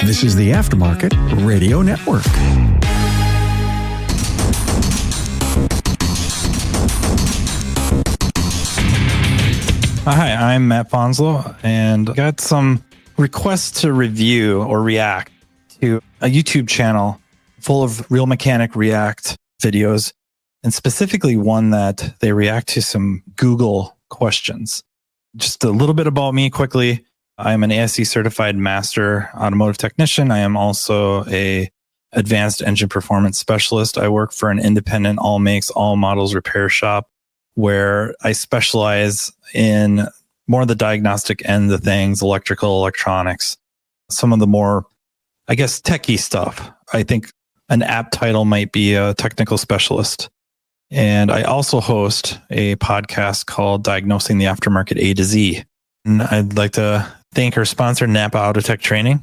This is the Aftermarket Radio Network. Hi, I'm Matt Fanslow, and got some requests to review or react to a YouTube channel full of Real Mechanic React videos, and specifically one that they react to some Google questions. Just a little bit about me quickly. I am an ASE certified Master Automotive Technician. I am also a advanced engine performance specialist. I work for an independent all makes, all models repair shop where I specialize in more of the diagnostic end of things, electrical, electronics, some of the more, I guess, techie stuff. I think an apt title might be a technical specialist. And I also host a podcast called Diagnosing the Aftermarket A to Z. And I'd like to thank our sponsor, Napa Autotech Training.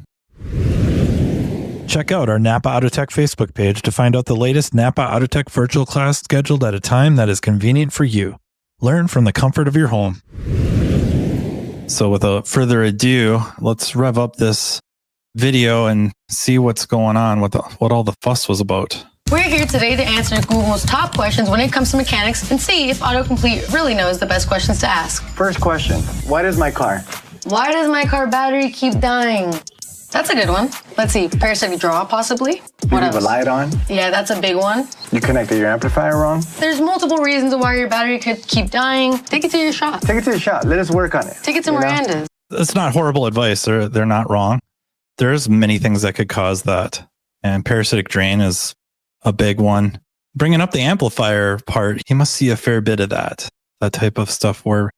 Check out our Napa Autotech Facebook page to find out the latest Napa Autotech virtual class scheduled at a time that is convenient for you. Learn from the comfort of your home. So without further ado, let's rev up this video and see what's going on, what all the fuss was about. We're here today to answer Google's top questions when it comes to mechanics and see if autocomplete really knows the best questions to ask. First question, why does my car battery keep dying? That's a good one. Let's see, parasitic draw possibly. What else? Leave a light on? Yeah, that's a big one. You connected your amplifier wrong? There's multiple reasons why your battery could keep dying. Take it to your shop. Take it to the shop. Let us work on it. Take it to Miranda's. It's not horrible advice. They're not wrong. There's many things that could cause that. And parasitic drain is a big one. Bringing up the amplifier part, you must see a fair bit of that type of stuff where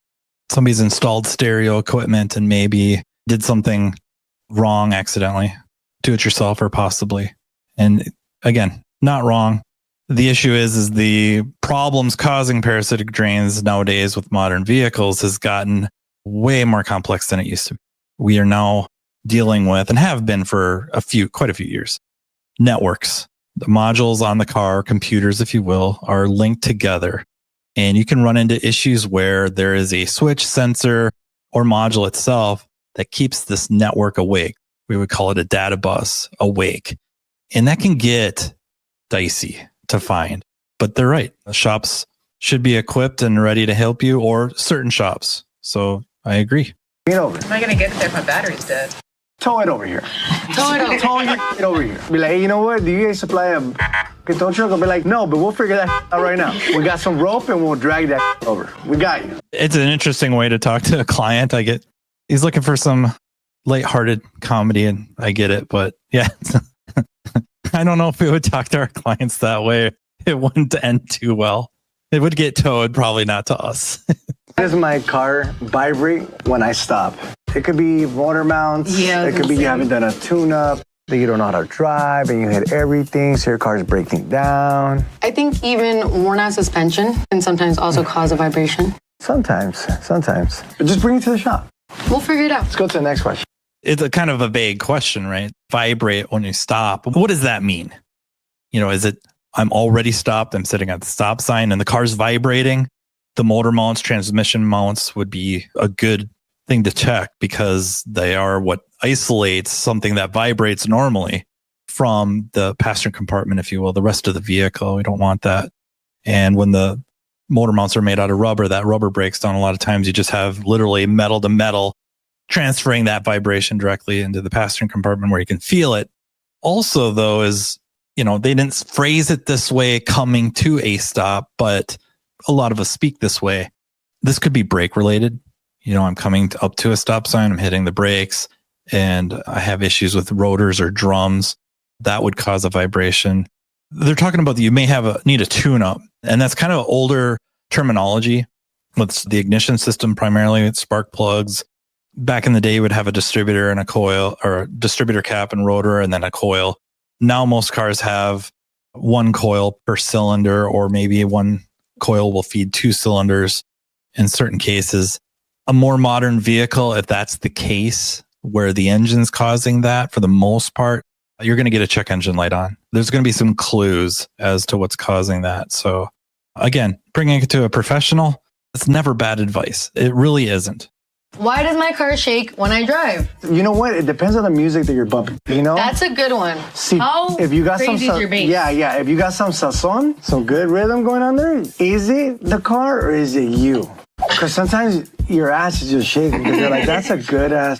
somebody's installed stereo equipment and maybe did something wrong accidentally, do it yourself or possibly. And again, not wrong. The issue is the problems causing parasitic drains nowadays with modern vehicles has gotten way more complex than it used to be. We are now dealing with, and have been for quite a few years, networks. The modules on the car, computers, if you will, are linked together. And you can run into issues where there is a switch, sensor, or module itself that keeps this network awake. We would call it a data bus awake. And that can get dicey to find. But they're right. The shops should be equipped and ready to help you, or certain shops. So I agree. Get over. Am I going to get there if my battery's dead? Tow it over here. Tow it over here. Be like, hey, you know what? Do you guys supply a tow truck? I'll be like, no, but we'll figure that out right now. We got some rope and we'll drag that over. We got you. It's an interesting way to talk to a client. He's looking for some lighthearted comedy, and I get it. But yeah, I don't know if we would talk to our clients that way. It wouldn't end too well. It would get towed, probably not to us. Does my car vibrate when I stop? It could be motor mounts. Yeah, it could be you haven't done a tune-up, that you don't know how to drive, and you hit everything, so your car's breaking down. I think even worn out suspension can sometimes also cause a vibration. Sometimes. But just bring it to the shop. We'll figure it out. Let's go to the next question. It's a kind of a vague question, right? Vibrate when you stop. What does that mean? Is it I'm already stopped, I'm sitting at the stop sign and the car's vibrating? The motor mounts, transmission mounts would be a good thing to check because they are what isolates something that vibrates normally from the passenger compartment, if you will, the rest of the vehicle. We don't want that. And when the motor mounts are made out of rubber, that rubber breaks down. A lot of times you just have literally metal to metal transferring that vibration directly into the passenger compartment where you can feel it. Also, though, is, they didn't phrase it this way coming to a stop, but a lot of us speak this way. This could be brake related. I'm coming up to a stop sign, I'm hitting the brakes, and I have issues with rotors or drums. That would cause a vibration. They're talking about that you may need a tune-up, and that's kind of older terminology. It's the ignition system primarily, it's spark plugs. Back in the day, you would have a distributor and a coil, or a distributor cap and rotor, and then a coil. Now most cars have one coil per cylinder, or maybe one coil will feed two cylinders in certain cases. A more modern vehicle, if that's the case, where the engine's causing that, for the most part, you're going to get a check engine light on. There's going to be some clues as to what's causing that. So again, bringing it to a professional, it's never bad advice. It really isn't. Why does my car shake when I drive? You know what? It depends on the music that you're bumping. You know? That's a good one. See, How if you got crazy is your bass? yeah. If you got some sazon, some good rhythm going on there, is it the car or is it you? Because sometimes your ass is just shaking because you're like, that's a good ass.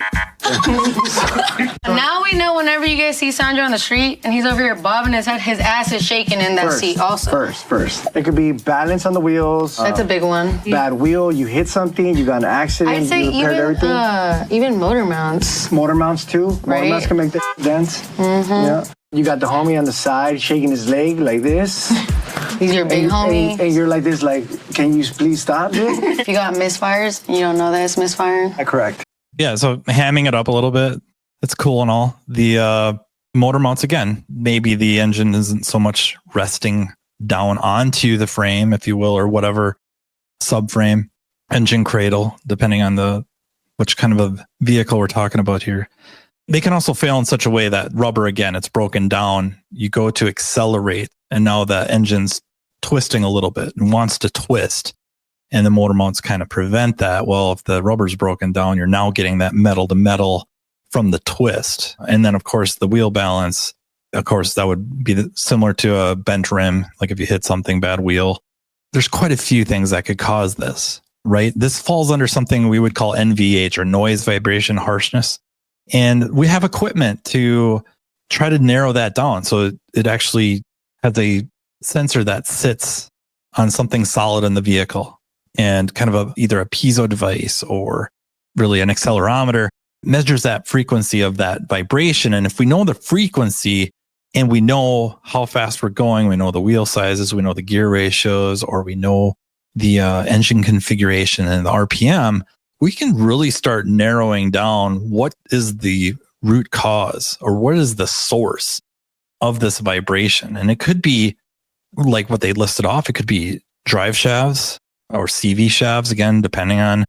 Now we know whenever you guys see Sandro on the street and he's over here bobbing his head, his ass is shaking in that seat also. First. It could be balance on the wheels. That's a big one. Bad wheel, you hit something, you got an accident, I'd say you repaired everything. even motor mounts. Motor mounts too. Motor Right. mounts can make the dents. Mm-hmm. Yeah. You got the homie on the side shaking his leg like this. He's your big homie. And you're like this, like, can you please stop, dude? If you got misfires, you don't know that it's misfiring. Correct. Yeah, so hamming it up a little bit, it's cool and all. The motor mounts, again, maybe the engine isn't so much resting down onto the frame, if you will, or whatever subframe, engine cradle, depending on which kind of a vehicle we're talking about here. They can also fail in such a way that rubber, again, it's broken down. You go to accelerate, and now the engine's twisting a little bit and wants to twist. And the motor mounts kind of prevent that. Well, if the rubber's broken down, you're now getting that metal to metal from the twist. And then, of course, the wheel balance, of course, that would be similar to a bent rim. Like if you hit something, bad wheel. There's quite a few things that could cause this, right? This falls under something we would call NVH, or noise, vibration, harshness. And we have equipment to try to narrow that down. So it actually has a sensor that sits on something solid in the vehicle, and kind of either a piezo device or really an accelerometer measures that frequency of that vibration. And if we know the frequency and we know how fast we're going, we know the wheel sizes, we know the gear ratios, or we know the engine configuration and the RPM, we can really start narrowing down what is the root cause or what is the source of this vibration. And it could be like what they listed off. It could be drive shafts or CV shafts, again, depending on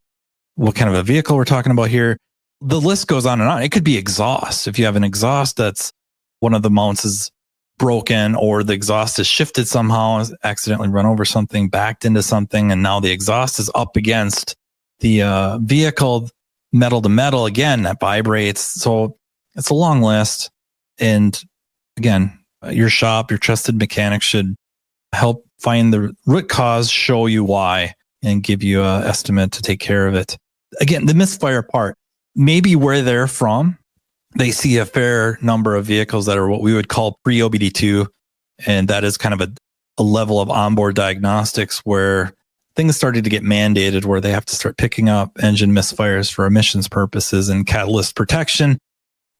what kind of a vehicle we're talking about here. The list goes on and on. It could be exhaust. If you have an exhaust that's one of the mounts is broken, or the exhaust is shifted somehow, accidentally run over something, backed into something, and now the exhaust is up against the vehicle, metal to metal, again, that vibrates. So it's a long list. And again, your shop, your trusted mechanic should help find the root cause, show you why, and give you an estimate to take care of it. Again, the misfire part, maybe where they're from, they see a fair number of vehicles that are what we would call pre-OBD2. And that is kind of a level of onboard diagnostics where things started to get mandated, where they have to start picking up engine misfires for emissions purposes and catalyst protection.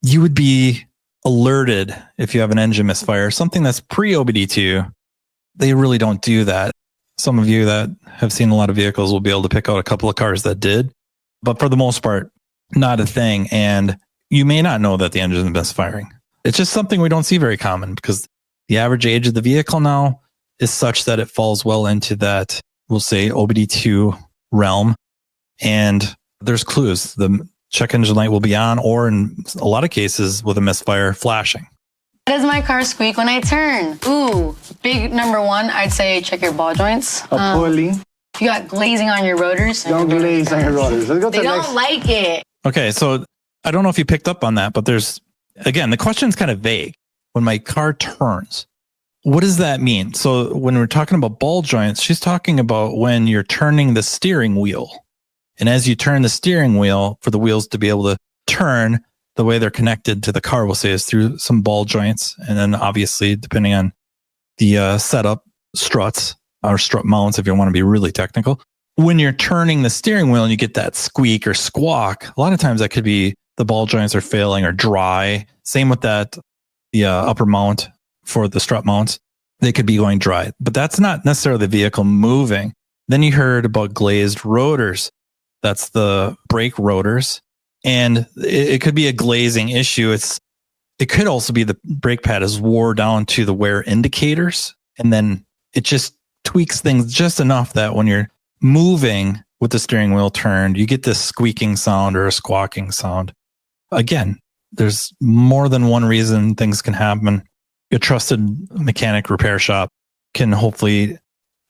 You would be alerted if you have an engine misfire, something that's pre-OBD2. They really don't do that. Some of you that have seen a lot of vehicles will be able to pick out a couple of cars that did, but for the most part, not a thing. And you may not know that the engine is misfiring. It's just something we don't see very common because the average age of the vehicle now is such that it falls well into that, we'll say, OBD2 realm. And there's clues. The check engine light will be on, or in a lot of cases with a misfire, flashing. How does my car squeak when I turn? Ooh, big number one, I'd say check your ball joints. A pulley. If you got glazing on your rotors. Don't glaze on your rotors. Let's go to They the don't next. like it. Okay, so I don't know if you picked up on that, but again, the question's kind of vague. When my car turns, what does that mean? So when we're talking about ball joints, she's talking about when you're turning the steering wheel. And as you turn the steering wheel, for the wheels to be able to turn, the way they're connected to the car, we'll say, is through some ball joints. And then obviously, depending on the setup, struts or strut mounts, if you want to be really technical. When you're turning the steering wheel and you get that squeak or squawk, a lot of times that could be the ball joints are failing or dry. Same with that, the upper mount for the strut mounts, they could be going dry. But that's not necessarily the vehicle moving. Then you heard about glazed rotors. That's the brake rotors. And it could be a glazing issue. It could also be the brake pad is wore down to the wear indicators. And then it just tweaks things just enough that when you're moving with the steering wheel turned, you get this squeaking sound or a squawking sound. Again, there's more than one reason things can happen. A trusted mechanic repair shop can hopefully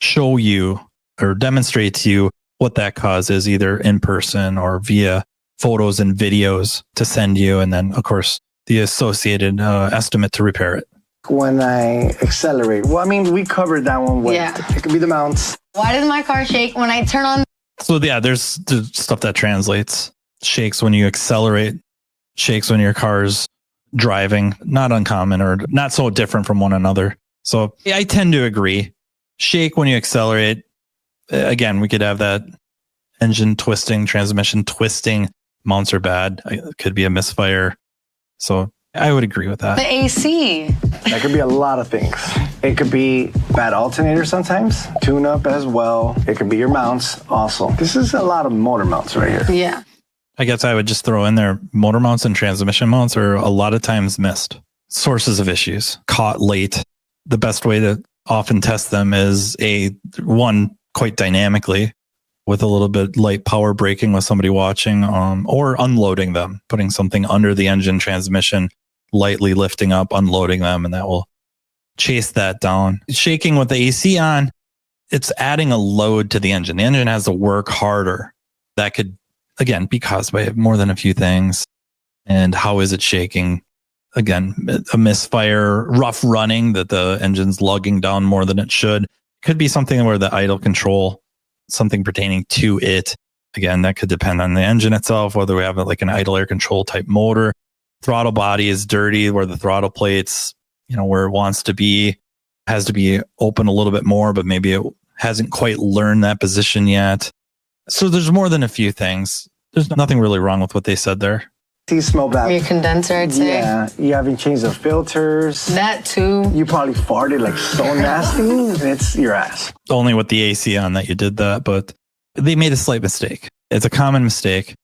show you or demonstrate to you what that cause is, either in person or via photos and videos to send you. And then, of course, the associated estimate to repair it. When I accelerate, well, I mean, we covered that one. It could be the mounts. Why does my car shake when I turn on? So yeah, there's stuff that translates. Shakes when you accelerate, shakes when your car's driving. Not uncommon or not so different from one another. So yeah, I tend to agree. Shake when you accelerate. Again, we could have that engine twisting, transmission twisting. Mounts are bad. It could be a misfire. So I would agree with that. The AC. That could be a lot of things. It could be bad alternator sometimes, tune up as well. It could be your mounts also. This is a lot of motor mounts right here. Yeah. I guess I would just throw in there motor mounts and transmission mounts are a lot of times missed. Sources of issues, caught late. The best way to often test them is one quite dynamically with a little bit light power braking with somebody watching, or unloading them, putting something under the engine transmission, lightly lifting up, unloading them, and that will chase that down. Shaking with the AC on, it's adding a load to the engine. The engine has to work harder. That could, again, be caused by more than a few things. And how is it shaking? Again, a misfire, rough running, that the engine's lugging down more than it should. Could be something where the idle control, something pertaining to it. Again, that could depend on the engine itself, whether we have like an idle air control type motor. Throttle body is dirty, where the throttle plates, where it wants to be, has to be open a little bit more, but maybe it hasn't quite learned that position yet. So there's more than a few things. There's nothing really wrong with what they said there. Smell bad. Your condenser, I'd say. Yeah, you haven't changed the filters. That too. You probably farted like so nasty, and it's your ass. Only with the AC on that you did that, but they made a slight mistake. It's a common mistake.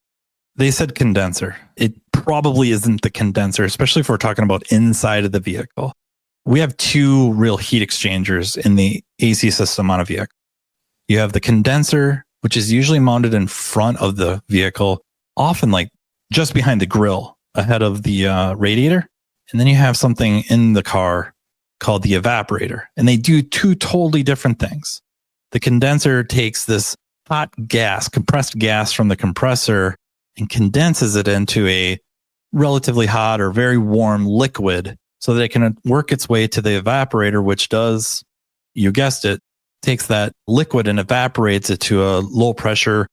They said condenser. It probably isn't the condenser, especially if we're talking about inside of the vehicle. We have two real heat exchangers in the AC system on a vehicle. You have the condenser, which is usually mounted in front of the vehicle, often like just behind the grill, ahead of the radiator. And then you have something in the car called the evaporator. And they do two totally different things. The condenser takes this hot gas, compressed gas from the compressor, and condenses it into a relatively hot or very warm liquid so that it can work its way to the evaporator, which does, you guessed it, takes that liquid and evaporates it to a low pressure,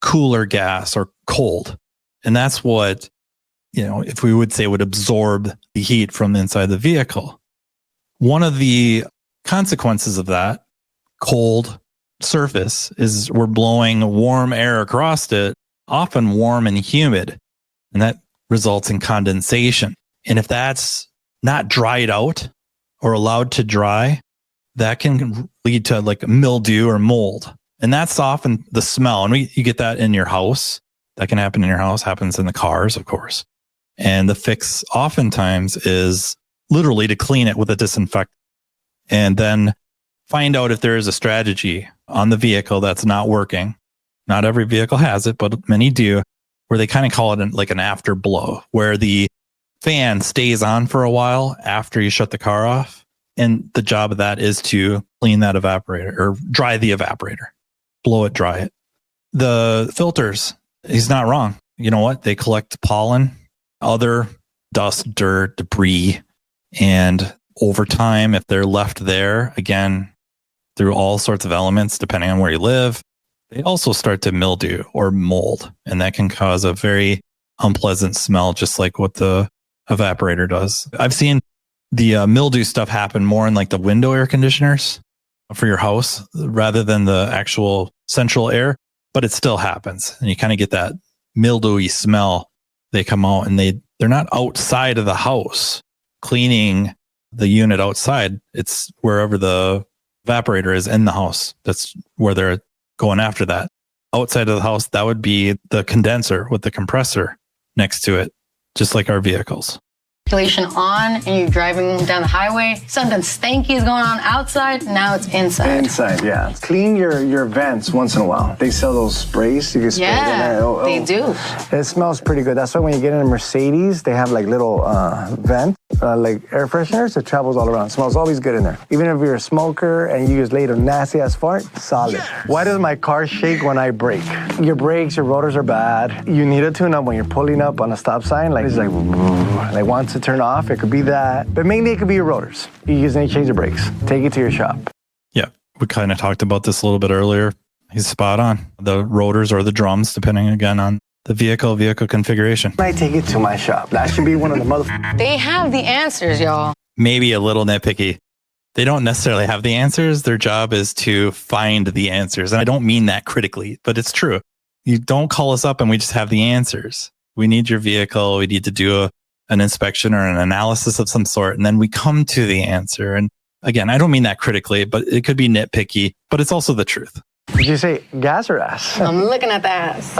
cooler gas or cold. And that's what, if we would say, would absorb the heat from inside the vehicle. One of the consequences of that cold surface is we're blowing warm air across it, often warm and humid, and that results in condensation. And if that's not dried out or allowed to dry, that can lead to like mildew or mold. And that's often the smell. And you get that in your house. That can happen in your house, happens in the cars, of course. And the fix oftentimes is literally to clean it with a disinfectant and then find out if there is a strategy on the vehicle that's not working. Not every vehicle has it, but many do, where they kind of call it like an after blow, where the fan stays on for a while after you shut the car off. And the job of that is to clean that evaporator or dry the evaporator, blow it, dry it. The filters, he's not wrong. You know what? They collect pollen, other dust, dirt, debris. And over time, if they're left there, again, through all sorts of elements, depending on where you live, they also start to mildew or mold. And that can cause a very unpleasant smell, just like what the evaporator does. I've seen the mildew stuff happen more in like the window air conditioners for your house rather than the actual central air, but it still happens. And you kind of get that mildewy smell. They come out and they're not outside of the house cleaning the unit outside. It's wherever the evaporator is in the house. That's where they're going after that. Outside of the house, that would be the condenser with the compressor next to it, just like our vehicles. circulation on and you're driving down the highway, something stanky is going on outside, now it's inside. Inside, yeah. Clean your vents once in a while. They sell those sprays. You can spray it in there. They do. It smells pretty good. That's why when you get in a Mercedes, they have like little vent, like air fresheners. It travels all around. It smells always good in there. Even if you're a smoker and you just laid a nasty ass fart, solid. Yes. Why does my car shake when I brake? Your brakes, your rotors are bad. You need a tune-up when you're pulling up on a stop sign. Like it's like once to turn off, it could be that. But mainly it could be your rotors. You just need to change the brakes. Take it to your shop. Yeah, we kind of talked about this a little bit earlier. He's spot on. The rotors or the drums, depending again on the vehicle configuration. I take it to my shop. That should be one of the motherfuckers. They have the answers, y'all. Maybe a little nitpicky. They don't necessarily have the answers. Their job is to find the answers. And I don't mean that critically, but it's true. You don't call us up and we just have the answers. We need your vehicle. We need to do an inspection or an analysis of some sort. And then we come to the answer. And again, I don't mean that critically, but it could be nitpicky, but it's also the truth. Did you say gas or ass? I'm looking at the ass.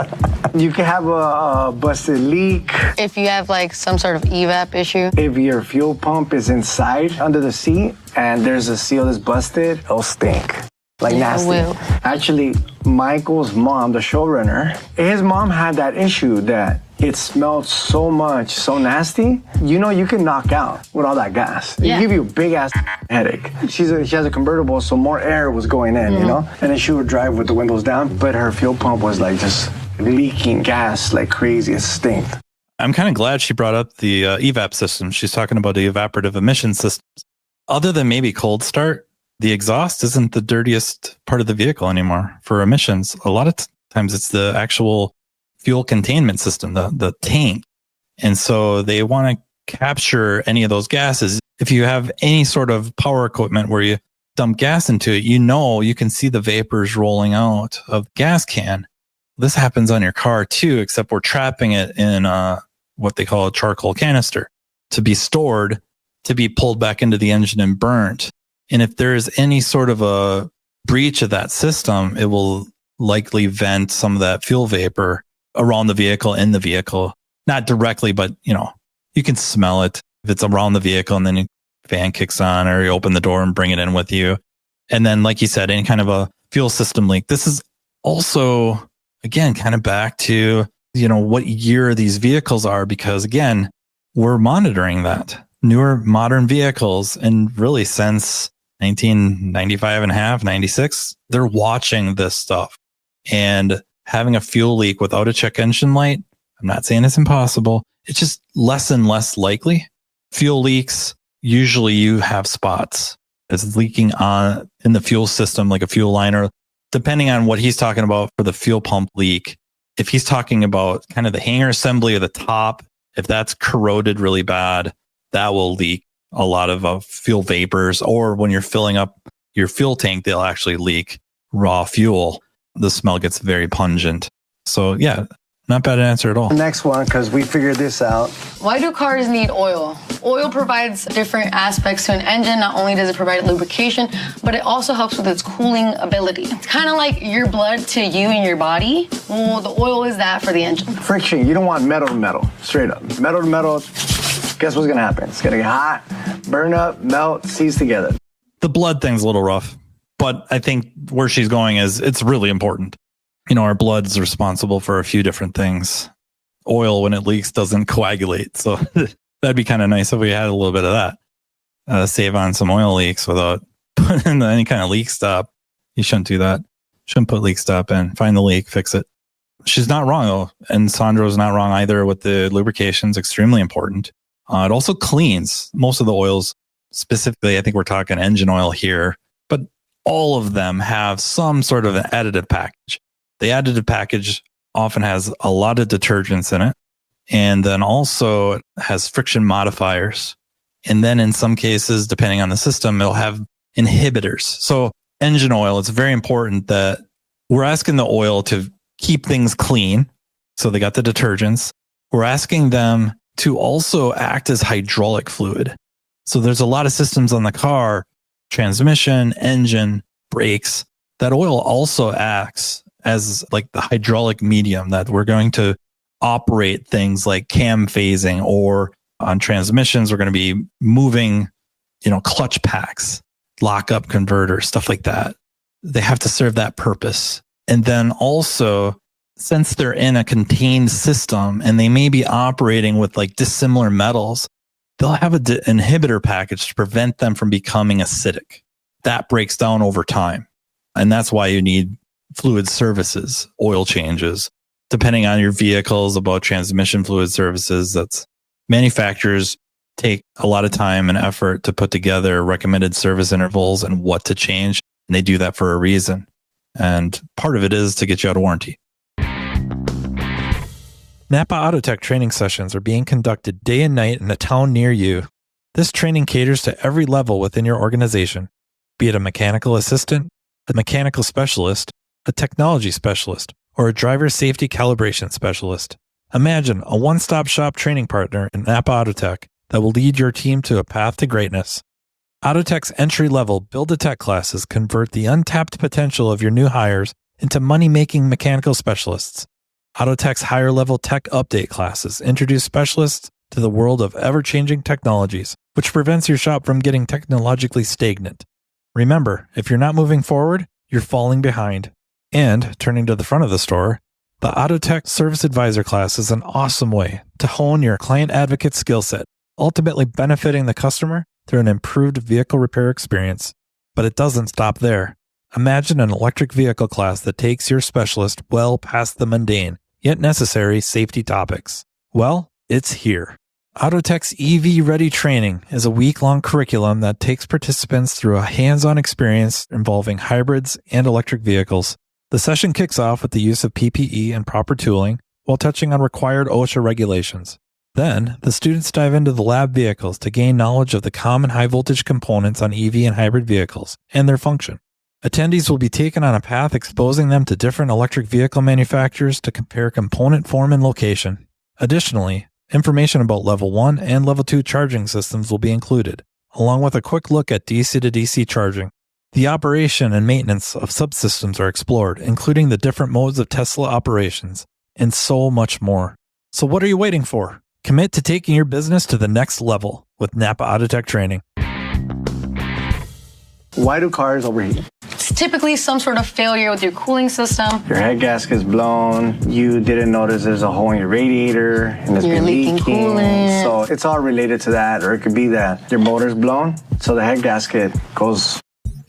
You can have a busted leak. If you have like some sort of EVAP issue. If your fuel pump is inside under the seat and there's a seal that's busted, it'll stink. Like nasty. It will. Actually, Michael's mom, the showrunner, his mom had that issue that it smelled so much, so nasty. You know, you can knock out with all that gas. Yeah. It give you a big ass headache. She has a convertible, so more air was going in, you know? And then she would drive with the windows down, but her fuel pump was like just leaking gas like crazy. It stinked. I'm kind of glad she brought up the EVAP system. She's talking about the evaporative emission systems. Other than maybe cold start, the exhaust isn't the dirtiest part of the vehicle anymore for emissions. A lot of times it's the actual fuel containment system, the tank. And so they want to capture any of those gases. If you have any sort of power equipment where you dump gas into it, you know, you can see the vapors rolling out of the gas can. This happens on your car too, except we're trapping it in what they call a charcoal canister to be stored, to be pulled back into the engine and burnt. And if there is any sort of a breach of that system, it will likely vent some of that fuel vapor around the vehicle, in the vehicle. Not directly, but you know, you can smell it if it's around the vehicle and then your fan kicks on or you open the door and bring it in with you. And then, like you said, any kind of a fuel system leak. This is also, again, kind of back to, you know, what year these vehicles are, because again, we're monitoring that. Newer modern vehicles, and really since 1995 and a half, 96, they're watching this stuff. And having a fuel leak without a check engine light, I'm not saying it's impossible. It's just less and less likely. Fuel leaks, usually you have spots. It's leaking on in the fuel system, like a fuel line, or depending on what he's talking about for the fuel pump leak. If he's talking about kind of the hanger assembly or the top, if that's corroded really bad, that will leak a lot of fuel vapors. Or when you're filling up your fuel tank, they'll actually leak raw fuel. The smell gets very pungent. So yeah, not bad answer at all. Next one, because we figured this out. Why do cars need oil? Oil provides different aspects to an engine. Not only does it provide lubrication, but it also helps with its cooling ability. It's kind of like your blood to you and your body. Well, the oil is that for the engine. Friction. You don't want metal to metal. Straight up. Metal to metal. Guess what's going to happen? It's going to get hot, burn up, melt, seize together. The blood thing's a little rough, but I think where she's going is it's really important. You know, our blood's responsible for a few different things. Oil, when it leaks, doesn't coagulate. So that'd be kind of nice if we had a little bit of that. Save on some oil leaks without putting any kind of leak stop. You shouldn't do that. Shouldn't put leak stop in. Find the leak, fix it. She's not wrong, though. And Sandro's not wrong either with the lubrication's extremely important. It also cleans most of the oils. Specifically, I think we're talking engine oil here, but all of them have some sort of an additive package. The additive package often has a lot of detergents in it, and then also has friction modifiers. And then in some cases, depending on the system, it'll have inhibitors. So engine oil, it's very important that we're asking the oil to keep things clean. So they got the detergents. We're asking them to also act as hydraulic fluid. So there's a lot of systems on the car, transmission, engine, brakes. That oil also acts as like the hydraulic medium that we're going to operate things like cam phasing or On transmissions, we're going to be moving, clutch packs, lockup converters, stuff like that. They have to serve that purpose. And then also, since they're in a contained system and they may be operating with like dissimilar metals, they'll have an inhibitor package to prevent them from becoming acidic. That breaks down over time. And that's why you need fluid services, oil changes, depending on your vehicles, about transmission fluid services. That's manufacturers take a lot of time and effort to put together recommended service intervals and what to change. And they do that for a reason. And part of it is to get you out of warranty. Napa Autotech training sessions are being conducted day and night in a town near you. This training caters to every level within your organization, be it a mechanical assistant, a mechanical specialist, a technology specialist, or a driver safety calibration specialist. Imagine a one-stop shop training partner in Napa Autotech that will lead your team to a path to greatness. Autotech's entry-level Build-A-Tech classes convert the untapped potential of your new hires into money-making mechanical specialists. Autotech's higher-level tech update classes introduce specialists to the world of ever-changing technologies, which prevents your shop from getting technologically stagnant. Remember, if you're not moving forward, you're falling behind. And, turning to the front of the store, the Autotech Service Advisor class is an awesome way to hone your client advocate skill set, ultimately benefiting the customer through an improved vehicle repair experience. But it doesn't stop there. Imagine an electric vehicle class that takes your specialist well past the mundane, yet necessary safety topics. Well, it's here. Autotech's EV Ready training is a week-long curriculum that takes participants through a hands-on experience involving hybrids and electric vehicles. The session kicks off with the use of PPE and proper tooling while touching on required OSHA regulations. Then, the students dive into the lab vehicles to gain knowledge of the common high-voltage components on EV and hybrid vehicles and their function. Attendees will be taken on a path exposing them to different electric vehicle manufacturers to compare component form and location. Additionally, information about Level 1 and Level 2 charging systems will be included, along with a quick look at DC to DC charging. The operation and maintenance of subsystems are explored, including the different modes of Tesla operations, and so much more. So what are you waiting for? Commit to taking your business to the next level with Napa Autotech training. Why do cars overheat? It's typically some sort of failure with your cooling system. Your head gasket's blown. You didn't notice there's a hole in your radiator and it's You're been leaking leaking. coolant. So it's all related to that. Or it could be that your motor's blown. So the head gasket goes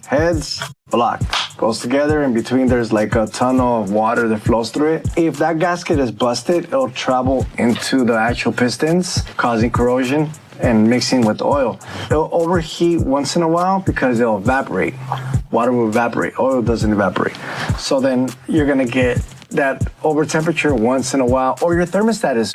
heads, block, goes together. In between, there's like a tunnel of water that flows through it. If that gasket is busted, it'll travel into the actual pistons, causing corrosion and mixing with oil. It'll overheat once in a while because it'll evaporate. Water will evaporate, oil doesn't evaporate. So then you're gonna get that over temperature once in a while, or your thermostat is.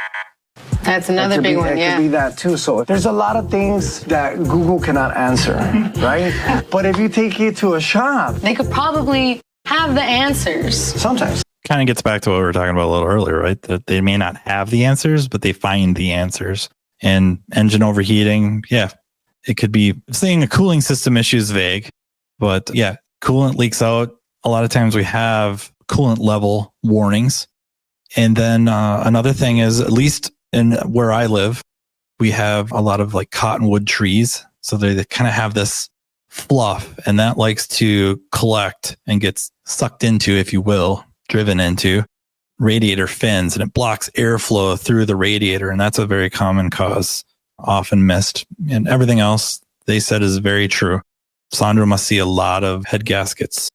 That's another big one, It yeah. could be that too. So there's a lot of things that Google cannot answer, right? But if you take it to a shop, They could probably have the answers. sometimes. Kind of gets back to what we were talking about a little earlier, right? That they may not have the answers, but they find the answers. And engine overheating, yeah, it could be saying a cooling system issue is vague, but yeah, coolant leaks out. A lot of times we have coolant level warnings. And then another thing is, at least in where I live, we have a lot of like cottonwood trees. So they kind of have this fluff, and that likes to collect and gets sucked into, if you will, driven into radiator fins, and it blocks airflow through the radiator. And that's a very common cause, often missed. And everything else they said is very true. Sandro must see a lot of head gaskets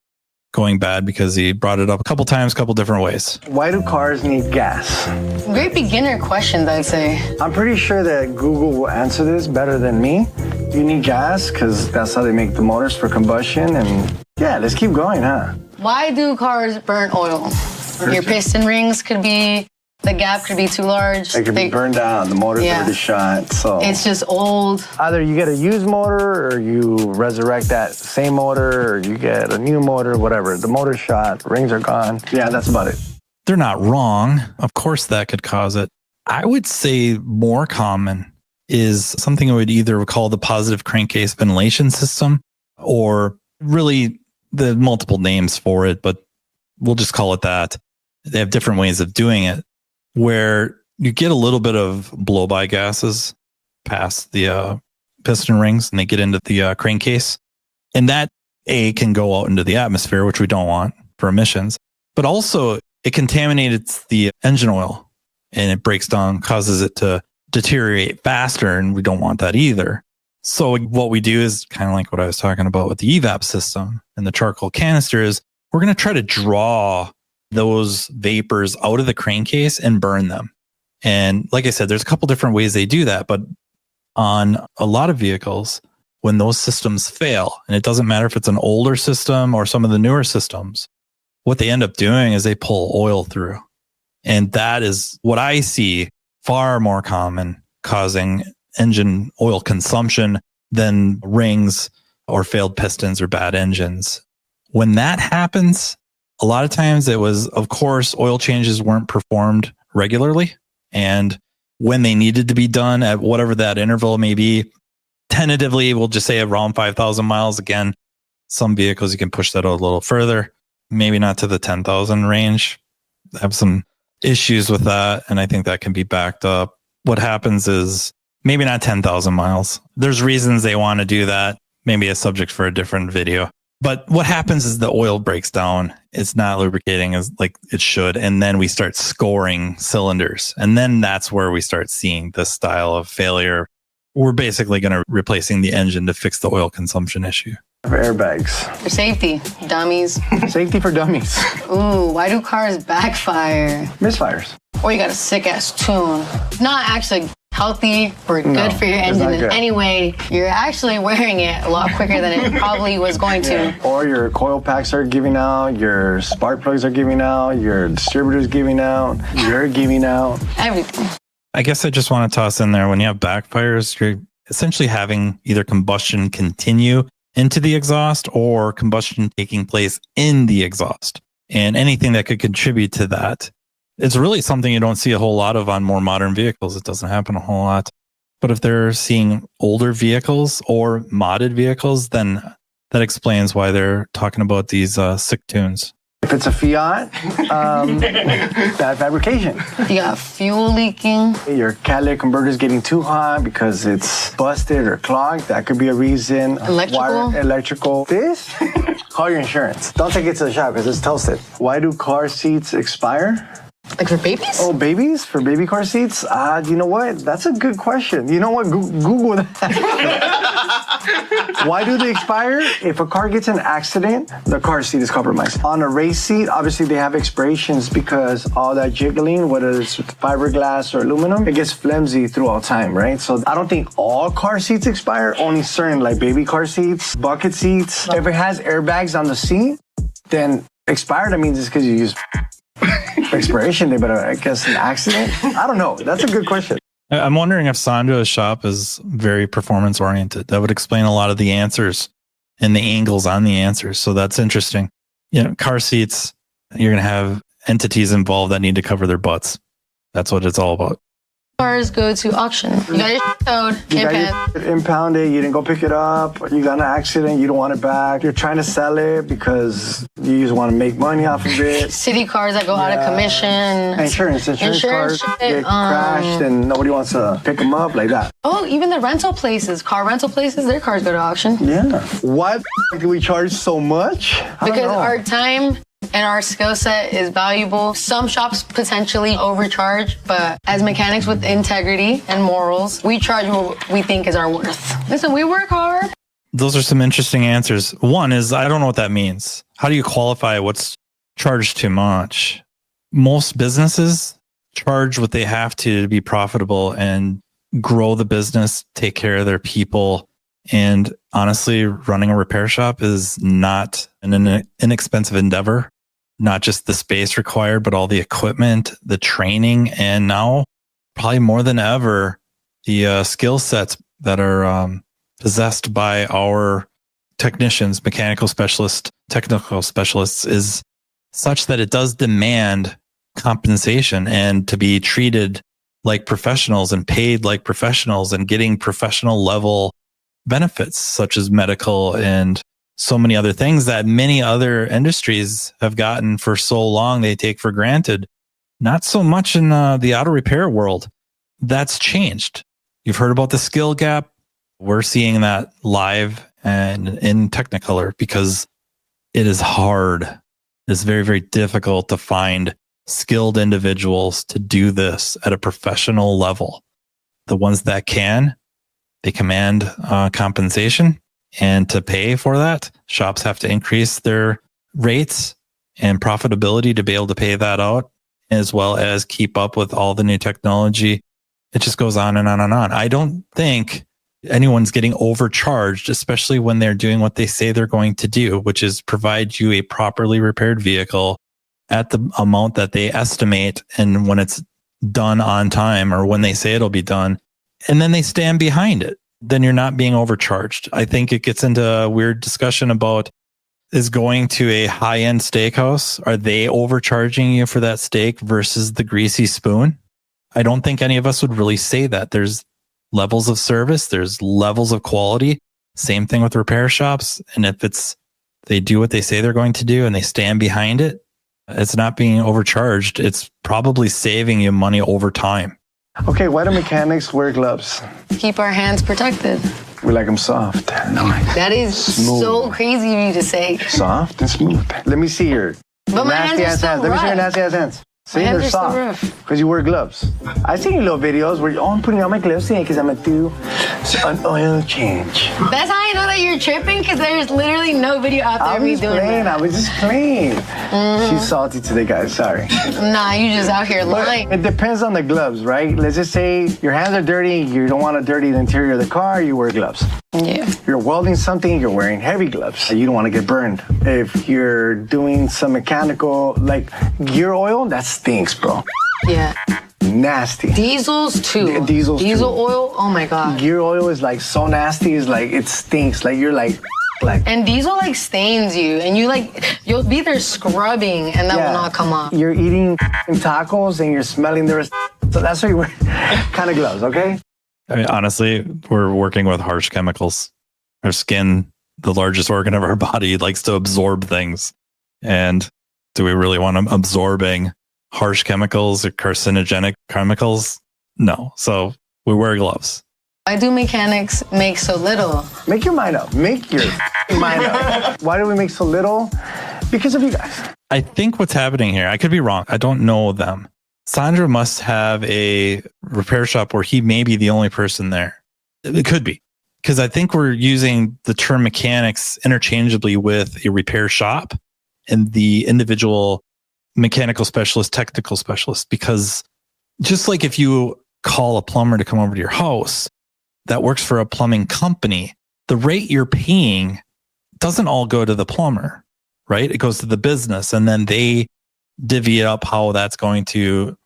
going bad because he brought it up a couple times, couple different ways. Why do cars need gas? Great beginner questions, I'd say. I'm pretty sure that Google will answer this better than me. You need gas because that's how they make the motors for combustion. And yeah, let's keep going, huh? Why do cars burn oil? Your piston rings could be, the gap could be too large. They could be burned out. The motor's Yeah. already shot. So It's just old. either you get a used motor or you resurrect that same motor or you get a new motor, whatever. The motor's shot, rings are gone. Yeah, that's about it. They're not wrong. Of course, that could cause it. I would say more common is something I would either call the positive crankcase ventilation system, or really the multiple names for it, but we'll just call it that. They have different ways of doing it, where you get a little bit of blow-by gases past the piston rings and they get into the crankcase. And that can go out into the atmosphere, which we don't want for emissions, but also it contaminates the engine oil and it breaks down, causes it to deteriorate faster. And we don't want that either. So what we do is kind of like what I was talking about with the EVAP system and the charcoal canister is we're going to try to draw those vapors out of the crankcase and burn them. And like I said, there's a couple different ways they do that, but on a lot of vehicles, when those systems fail, and it doesn't matter if it's an older system or some of the newer systems, what they end up doing is they pull oil through. And that is what I see far more common, causing engine oil consumption than rings or failed pistons or bad engines. When that happens, a lot of times it was, of course, oil changes weren't performed regularly. And when they needed to be done at whatever that interval may be, tentatively, we'll just say around 5,000 miles. Again, some vehicles you can push that out a little further, maybe not to the 10,000 range. I have some issues with that. And I think that can be backed up. What happens is maybe not 10,000 miles. There's reasons they want to do that. Maybe a subject for a different video. But what happens is the oil breaks down. It's not lubricating as like it should. And then we start scoring cylinders. And then that's where we start seeing this style of failure. We're basically going to replacing the engine to fix the oil consumption issue. Airbags. For safety, dummies. Safety for dummies. Ooh, why do cars backfire? Misfires. Or you got a sick ass tune. Not actually healthy or good for your engine in any way. You're actually wearing it a lot quicker than it probably was going to. Or your coil packs are giving out, your spark plugs are giving out, your distributor's giving out, you're giving out. Everything. I guess I just want to toss in there, when you have backfires, you're essentially having either combustion continue into the exhaust or combustion taking place in the exhaust. And anything that could contribute to that. It's really something you don't see a whole lot of on more modern vehicles. It doesn't happen a whole lot. But if they're seeing older vehicles or modded vehicles, then that explains why they're talking about these sick tunes. If it's a Fiat, bad fabrication. You got fuel leaking. Your catalytic converter is getting too hot because it's busted or clogged. That could be a reason. Electrical. This? Call your insurance. Don't take it to the shop because it's toasted. Why do car seats expire? Like for babies? Oh, babies? For baby car seats? You know what? That's a good question. You know what? Google that. Why do they expire? If a car gets in an accident, the car seat is compromised. On a race seat, obviously they have expirations because all that jiggling, whether it's fiberglass or aluminum, it gets flimsy throughout time, right? So I don't think all car seats expire, only certain like baby car seats, bucket seats. If it has airbags on the seat, then expired, that means it's because you use expiration date, but I guess an accident? I don't know. That's a good question. I'm wondering if Sandra's shop is very performance oriented. That would explain a lot of the answers and the angles on the answers. So that's interesting. You know, car seats, you're going to have entities involved that need to cover their butts. That's what it's all about. Cars go to auction. You got your towed, impound it, you didn't go pick it up, you got in an accident, you don't want it back, you're trying to sell it because you just want to make money off of it. City cars that go out of commission. Insurance cars get crashed and nobody wants to pick them up like that. Oh, even the rental places, car rental places, their cars go to auction. Yeah. Why do we charge so much? Because our time and our skill set is valuable. Some shops potentially overcharge, but as mechanics with integrity and morals, we charge what we think is our worth. Listen, we work hard. Those are some interesting answers. One is, I don't know what that means. How do you qualify what's charged too much? Most businesses charge what they have to be profitable and grow the business, take care of their people. And honestly, running a repair shop is not an inexpensive endeavor. Not just the space required, but all the equipment, the training, and now probably more than ever, the skill sets that are possessed by our technicians, mechanical specialists, technical specialists is such that it does demand compensation and to be treated like professionals and paid like professionals and getting professional level benefits such as medical and so many other things that many other industries have gotten for so long they take for granted. Not so much in the auto repair world. That's changed. You've heard about the skill gap. We're seeing that live and in Technicolor because it is hard. It's very, very difficult to find skilled individuals to do this at a professional level. The ones that can, they command compensation, and to pay for that, shops have to increase their rates and profitability to be able to pay that out, as well as keep up with all the new technology. It just goes on and on and on. I don't think anyone's getting overcharged, especially when they're doing what they say they're going to do, which is provide you a properly repaired vehicle at the amount that they estimate and when it's done on time or when they say it'll be done, and then they stand behind it. Then you're not being overcharged. I think it gets into a weird discussion about, is going to a high-end steakhouse, are they overcharging you for that steak versus the greasy spoon? I don't think any of us would really say that. There's levels of service, there's levels of quality. Same thing with repair shops. And if they do what they say they're going to do and they stand behind it, it's not being overcharged. It's probably saving you money over time. Okay, why do mechanics wear gloves? Keep our hands protected. We like them soft. Nice. That is Smooth. so crazy of you to say. Soft and smooth. Let me see your But my hands are still Let me see your rough. nasty ass hands. See, hands they're are still soft rough. because you wear gloves. I've seen your little videos where I'm putting on my gloves today because I'm going to do an oil change. That's how I know that you're tripping, because there's literally no video out there I of me was doing playing. that. I was just playing. She's salty today, guys. Sorry. Nah, you just out here But lying. it depends on the gloves, right? Let's just say your hands are dirty. You don't want to dirty the interior of the car. You wear gloves. Yeah. You're welding something, you're wearing heavy gloves. You don't want to get burned. If you're doing some mechanical, like gear oil, that stinks, bro. Yeah. Nasty. Diesels too. Diesels Diesel too. oil, oh my God. Gear oil is like so nasty, it's like it stinks. Like you're like. And diesel like stains you, and you'll be there scrubbing, and that will not come off. You're eating tacos and you're smelling the rest. So that's why you wear kind of gloves, okay? I mean, honestly, we're working with harsh chemicals. Our skin, the largest organ of our body, likes to absorb things. And do we really want them absorbing harsh chemicals or carcinogenic chemicals? No. So we wear gloves. Why do mechanics make so little? Make your mind up. Make your mind up. Why do we make so little? Because of you guys. I think what's happening here, I could be wrong. I don't know them. Sandra must have a repair shop where he may be the only person there. It could be. Because I think we're using the term mechanics interchangeably with a repair shop and the individual mechanical specialist, technical specialist. Because just like if you call a plumber to come over to your house, that works for a plumbing company, the rate you're paying doesn't all go to the plumber, right? It goes to the business, and then they divvy up how that's going to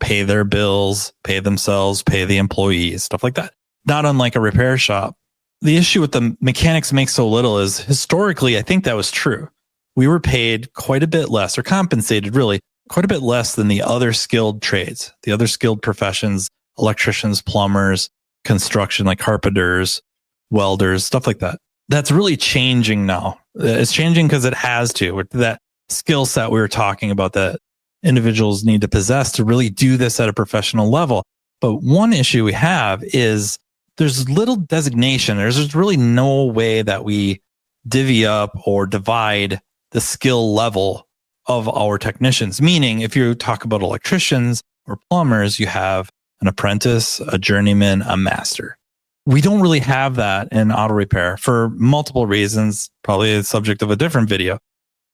pay their bills, pay themselves, pay the employees, stuff like that. Not unlike a repair shop. The issue with the mechanics make so little is historically, I think that was true. We were paid quite a bit less, or compensated really quite a bit less than the other skilled trades, the other skilled professions, electricians, plumbers, construction, like carpenters, welders, stuff like that. That's really changing now. It's changing because it has to. With that skill set we were talking about that individuals need to possess to really do this at a professional level. But one issue we have is there's little designation. There's really no way that we divvy up or divide the skill level of our technicians. Meaning, if you talk about electricians or plumbers, you have an apprentice, a journeyman, a master. We don't really have that in auto repair for multiple reasons, probably the subject of a different video.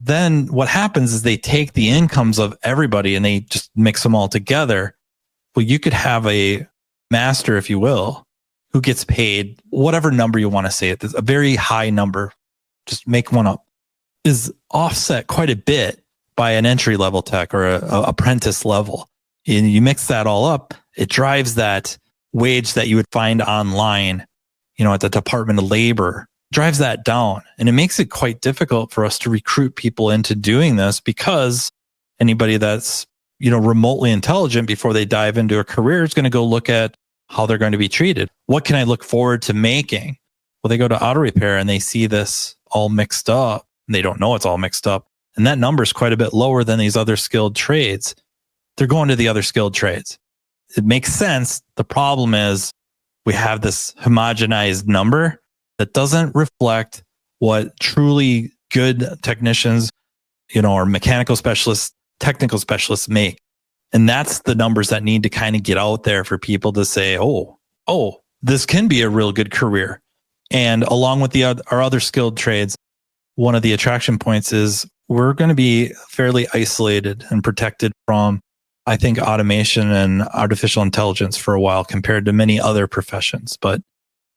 Then what happens is they take the incomes of everybody and they just mix them all together. Well, you could have a master, if you will, who gets paid whatever number you want to say it. A very high number, just make one up, is offset quite a bit by an entry level tech or a apprentice level. And you mix that all up, it drives that wage that you would find online, at the Department of Labor, drives that down. And it makes it quite difficult for us to recruit people into doing this, because anybody that's, remotely intelligent before they dive into a career is going to go look at how they're going to be treated. What can I look forward to making? Well, they go to auto repair and they see this all mixed up, and they don't know it's all mixed up. And that number is quite a bit lower than these other skilled trades. They're going to the other skilled trades. It makes sense. The problem is we have this homogenized number that doesn't reflect what truly good technicians, or mechanical specialists, technical specialists make. And that's the numbers that need to kind of get out there for people to say, oh, this can be a real good career. And along with our other skilled trades, one of the attraction points is we're going to be fairly isolated and protected from, I think, automation and artificial intelligence for a while compared to many other professions. But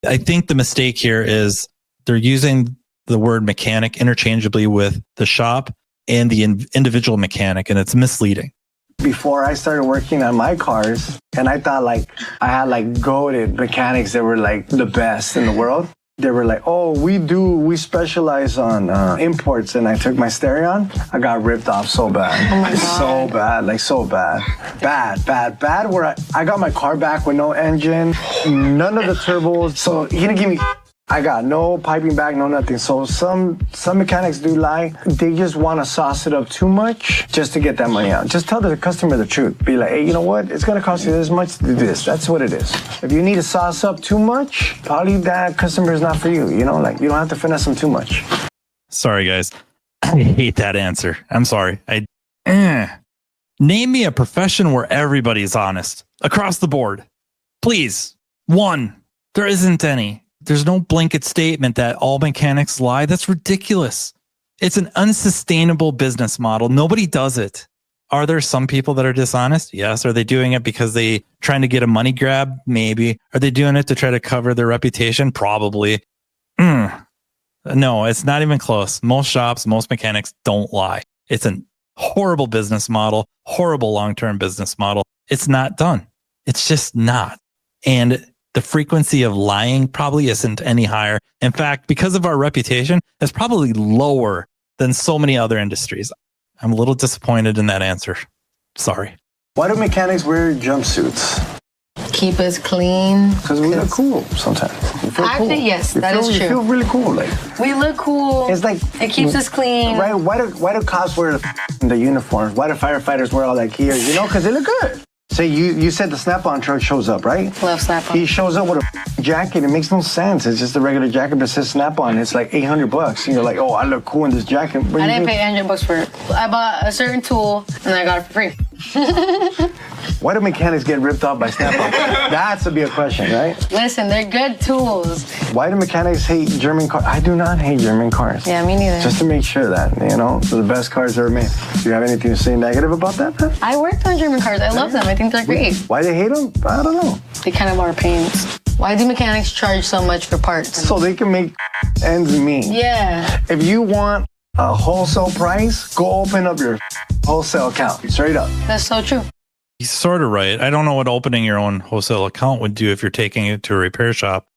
I think the mistake here is they're using the word mechanic interchangeably with the shop and the individual mechanic, and it's misleading. Before I started working on my cars, and I thought I had goated mechanics that were the best in the world. They were like, oh, we specialize on imports. And I took my Stereon. I got ripped off so bad. Oh my God. So bad, so bad. Bad, where I got my car back with no engine, none of the turbos. So he didn't give me, I got no piping back, no nothing. So some mechanics do lie. They just want to sauce it up too much just to get that money out. Just tell the customer the truth. Be like, hey, you know what? It's going to cost you this much to do this. That's what it is. If you need to sauce up too much, probably that customer is not for you. You don't have to finesse them too much. Sorry, guys. I hate that answer. I'm sorry. Name me a profession where everybody's honest across the board. Please. One. There isn't any. There's no blanket statement that all mechanics lie. That's ridiculous. It's an unsustainable business model. Nobody does it. Are there some people that are dishonest? Yes. Are they doing it because they trying to get a money grab? Maybe. Are they doing it to try to cover their reputation? Probably. No, it's not even close. Most shops, most mechanics don't lie. It's a horrible business model, horrible long-term business model. It's not done. It's just not. And the frequency of lying probably isn't any higher. In fact, because of our reputation, it's probably lower than so many other industries. I'm a little disappointed in that answer. Sorry. Why do mechanics wear jumpsuits? Keep us clean. Because we look cool sometimes. We feel Actually, cool. yes, that is You true. feel really cool. We look cool. It's it keeps us clean. Right? Why do cops wear the uniforms? Why do firefighters wear all that gear? Because they look good. Say you said the Snap-on truck shows up, right? Love Snap-on. He shows up with a jacket. It makes no sense. It's just a regular jacket that says Snap-on. It's like $800. And you're like, oh, I look cool in this jacket. I didn't pay $100 for it. I bought a certain tool and I got it for free. Why do mechanics get ripped off by Snap-on? That's to be a question, right? Listen, they're good tools. Why do mechanics hate German cars? I do not hate German cars. Yeah, me neither. Just to make sure that, they're the best cars ever made. Do you have anything to say negative about that, man? I worked on German cars. I love them. I think they're great. Why they hate them? I don't know. They kind of are pains. Why do mechanics charge so much for parts? So they can make ends meet. Yeah. If you want a wholesale price, go open up your wholesale account. Straight up. That's so true. He's sort of right. I don't know what opening your own wholesale account would do if you're taking it to a repair shop,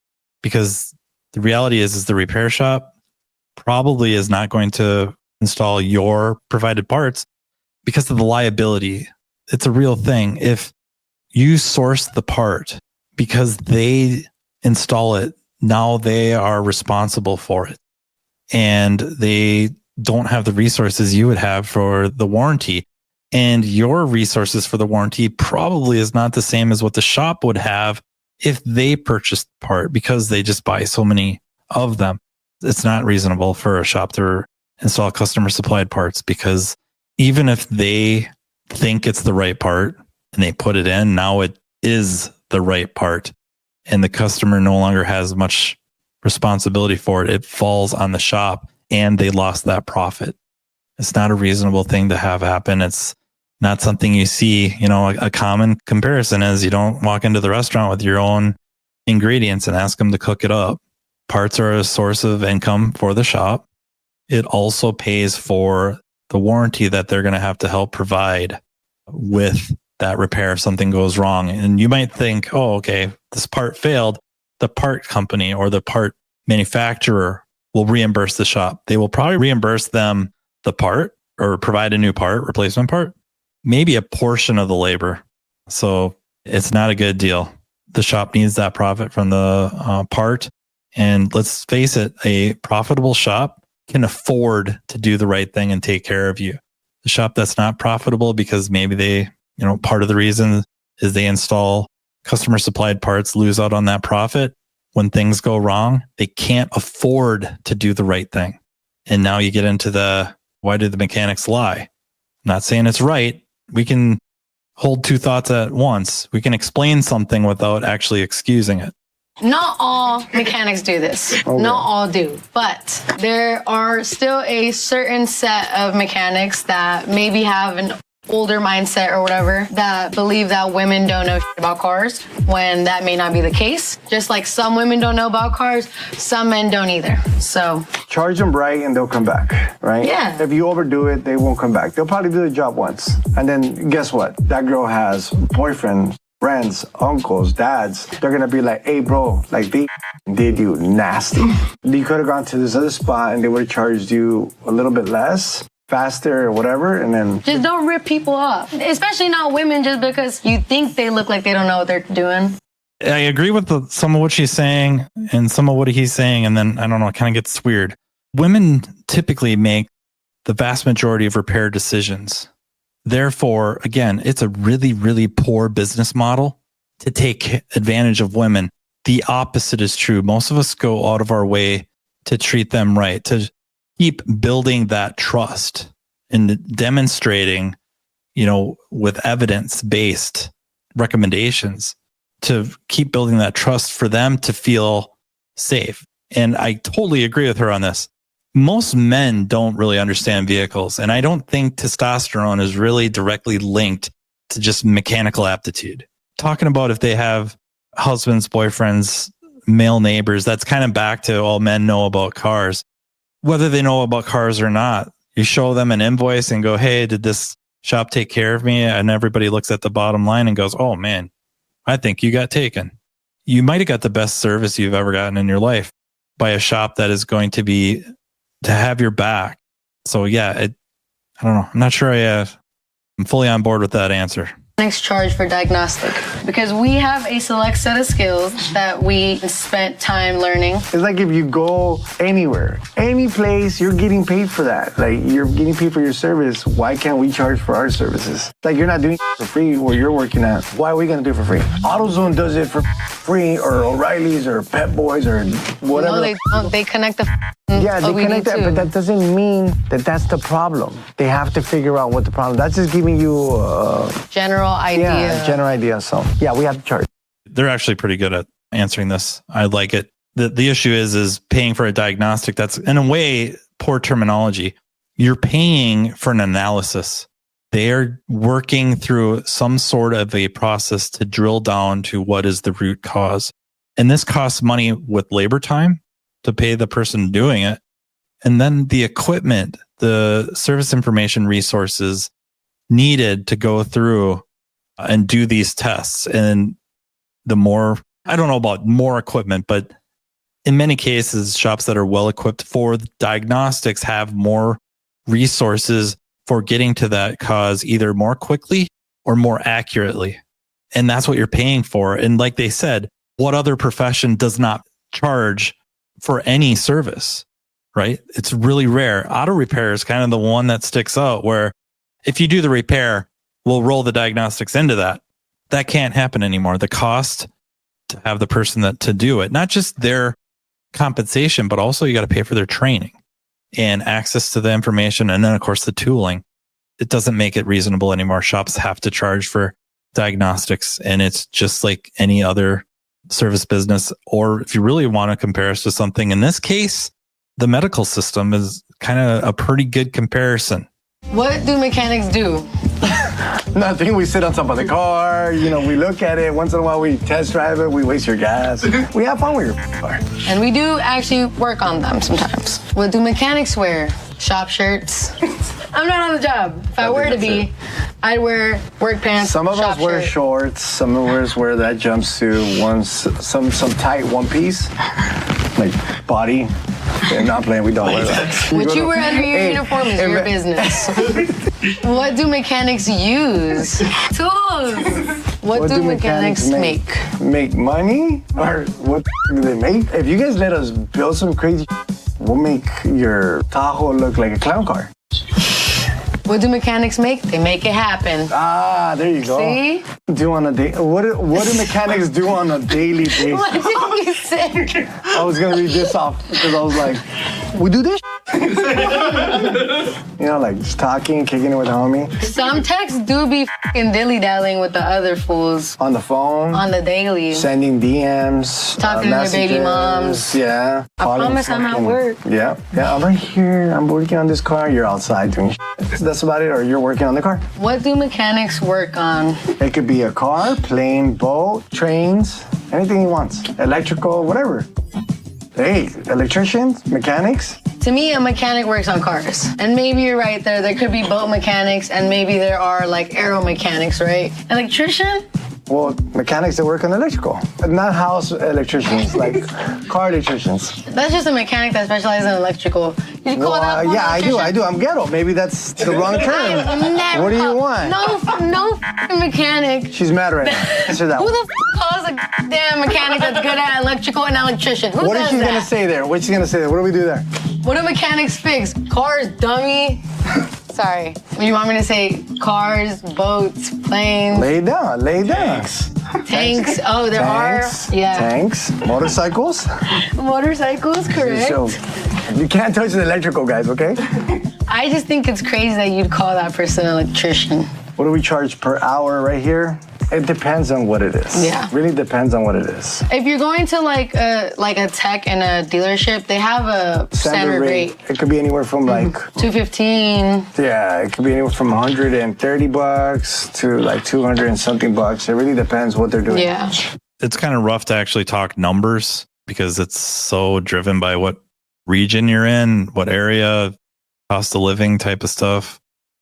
because the reality is the repair shop probably is not going to install your provided parts because of the liability. It's a real thing. If you source the part because they install it, now they are responsible for it. And they don't have the resources you would have for the warranty. And your resources for the warranty probably is not the same as what the shop would have if they purchased the part, because they just buy so many of them. It's not reasonable for a shop to install customer supplied parts, because even if they think it's the right part and they put it in, now it is the right part and the customer no longer has much responsibility for it. It falls on the shop and they lost that profit. It's not a reasonable thing to have happen. It's not something you see. A common comparison is you don't walk into the restaurant with your own ingredients and ask them to cook it up. Parts are a source of income for the shop. It also pays for the warranty that they're going to have to help provide with that repair if something goes wrong. And you might think, oh, okay, this part failed. The part company or the part manufacturer will reimburse the shop. They will probably reimburse them the part or provide a new part, replacement part, maybe a portion of the labor. So it's not a good deal. The shop needs that profit from the part. And let's face it, a profitable shop can afford to do the right thing and take care of you. The shop that's not profitable because maybe they, part of the reason is they install customer supplied parts lose out on that profit. When things go wrong, they can't afford to do the right thing. And now you get into why did the mechanics lie? I'm not saying it's right. We can hold two thoughts at once. We can explain something without actually excusing it. Not all mechanics do this. Okay. Not all do. But there are still a certain set of mechanics that maybe have an older mindset or whatever that believe that women don't know shit about cars when that may not be the case. Just like some women don't know about cars, some men don't either. So Charge them right and they'll come back, right? Yeah. If you overdo it, they won't come back. They'll probably do the job once. And then guess what? That girl has boyfriends, friends, uncles, dads. They're going to be like, hey, bro, like they did you nasty. You could have gone to this other spot and they would have charged you a little bit less, faster or whatever, and then just don't rip people off, especially not women, just because you think they look like they don't know what they're doing. I agree with some of what she's saying and some of what he's saying. And then, I don't know, it kind of gets weird. Women typically make the vast majority of repair decisions. Therefore, again, it's a really, really poor business model to take advantage of women. The opposite is true. Most of us go out of our way to treat them right, to keep building that trust and demonstrating, with evidence-based recommendations to keep building that trust for them to feel safe. And I totally agree with her on this. Most men don't really understand vehicles. And I don't think testosterone is really directly linked to just mechanical aptitude. Talking about if they have husbands, boyfriends, male neighbors, that's kind of back to all men know about cars. Whether they know about cars or not, you show them an invoice and go, hey, did this shop take care of me? And everybody looks at the bottom line and goes, oh man, I think you got taken. You might have got the best service you've ever gotten in your life by a shop that is going to have your back. So yeah, I don't know. I'm not sure I'm fully on board with that answer. Next charge for diagnostic, because we have a select set of skills that we spent time learning. it's like if you go anywhere, any place, you're getting paid for that. Like you're getting paid for your service. Why can't we charge for our services? Like you're not doing it for free where you're working at. Why are we going to do it for free? AutoZone does it for free, or O'Reilly's or Pep Boys or whatever. No, they don't. They connect the Yeah, they connect that, but that doesn't mean that that's the problem. They have to figure out what the problem. That's just giving you general idea. Yeah, general idea. So yeah, we have to charge. They're actually pretty good at answering this. I like it. The issue is paying for a diagnostic. That's in a way poor terminology. You're paying for an analysis. They are working through some sort of a process to drill down to what is the root cause. And this costs money with labor time to pay the person doing it. And then the equipment, the service information resources needed to go through and do these tests. And the more, I don't know about more equipment, but in many cases, shops that are well equipped for diagnostics have more resources for getting to that cause either more quickly or more accurately. And that's what you're paying for. And like they said, what other profession does not charge for any service, right? It's really rare. Auto repair is kind of the one that sticks out where if you do the repair, we'll roll the diagnostics into that. That can't happen anymore. The cost to have the person to do it, not just their compensation, but also you got to pay for their training and access to the information. And then of course the tooling, it doesn't make it reasonable anymore. Shops have to charge for diagnostics, and it's just like any other service business. Or if you really want to compare us to something, in this case, the medical system is kind of a pretty good comparison. What do mechanics do? Nothing. We sit on top of the car. We look at it. Once in a while, we test drive it. We waste your gas. We have fun with your car. And we do actually work on them sometimes. What do mechanics wear? Shop shirts. I'm not on the job. If I were to be, I'd wear work pants. Some of us wear shirt. shorts. Some of us wear that jumpsuit. Some tight one piece, like body. Yeah, not playing. We don't wear that. What you wear under your uniform is your business. What do mechanics use? Tools. What do mechanics make? Make money? Or what do they make? If you guys let us build some crazy, we'll make your Tahoe look like a clown car. What do mechanics make? They make it happen. Ah, there you go. See? Do on a day. What do mechanics do on a daily basis? What did you say? I was gonna read this off because I was like, we do this. You know, like just talking, kicking it with a homie Some techs do be f***ing dilly-dallying with the other fools on the phone, on the daily. sending DMs, Talking to their baby messages. moms. Yeah. I promise I'm at work. Yeah. I'm right here. I'm working on this car. You're outside doing shit. That's about it. Or you're working on the car. What do mechanics work on? It could be a car, plane, boat, trains, anything he wants. Electrical, whatever. Hey, electricians, mechanics. To me, a mechanic works on cars. And maybe you're right there. There could be boat mechanics and maybe there are like aero mechanics, right? Electrician? Well, mechanics that work on electrical. Not house electricians, like car electricians. That's just a mechanic that specializes in electrical. You call that one yeah, electrician? I do. I'm ghetto. Maybe that's the wrong term. Never What do you call- want? No f***ing mechanic. She's mad right now. Answer that Who one. the f*** calls a damn mechanic that's good at electrical and electrician? Who What is does she that? gonna say there? What's she gonna say there? What do we do there? What do mechanics fix? Cars, dummy. Sorry. You want me to say cars, boats, planes, Lay down. tanks? Oh, there Tanks. are. Yeah. Tanks. Motorcycles. Motorcycles, correct. So you can't touch the electrical, guys. Okay. I just think it's crazy that you'd call that person an electrician. What do we charge per hour right here? It depends on what it is. Yeah. Really depends on what it is. If you're going to like a tech in a dealership, they have a standard rate. It could be anywhere from like $215. yeah, it could be anywhere from $130 to like 200 and something bucks. It really depends what they're doing. Yeah. It's kind of rough to actually talk numbers because it's so driven by what region you're in, what area, cost of living type of stuff.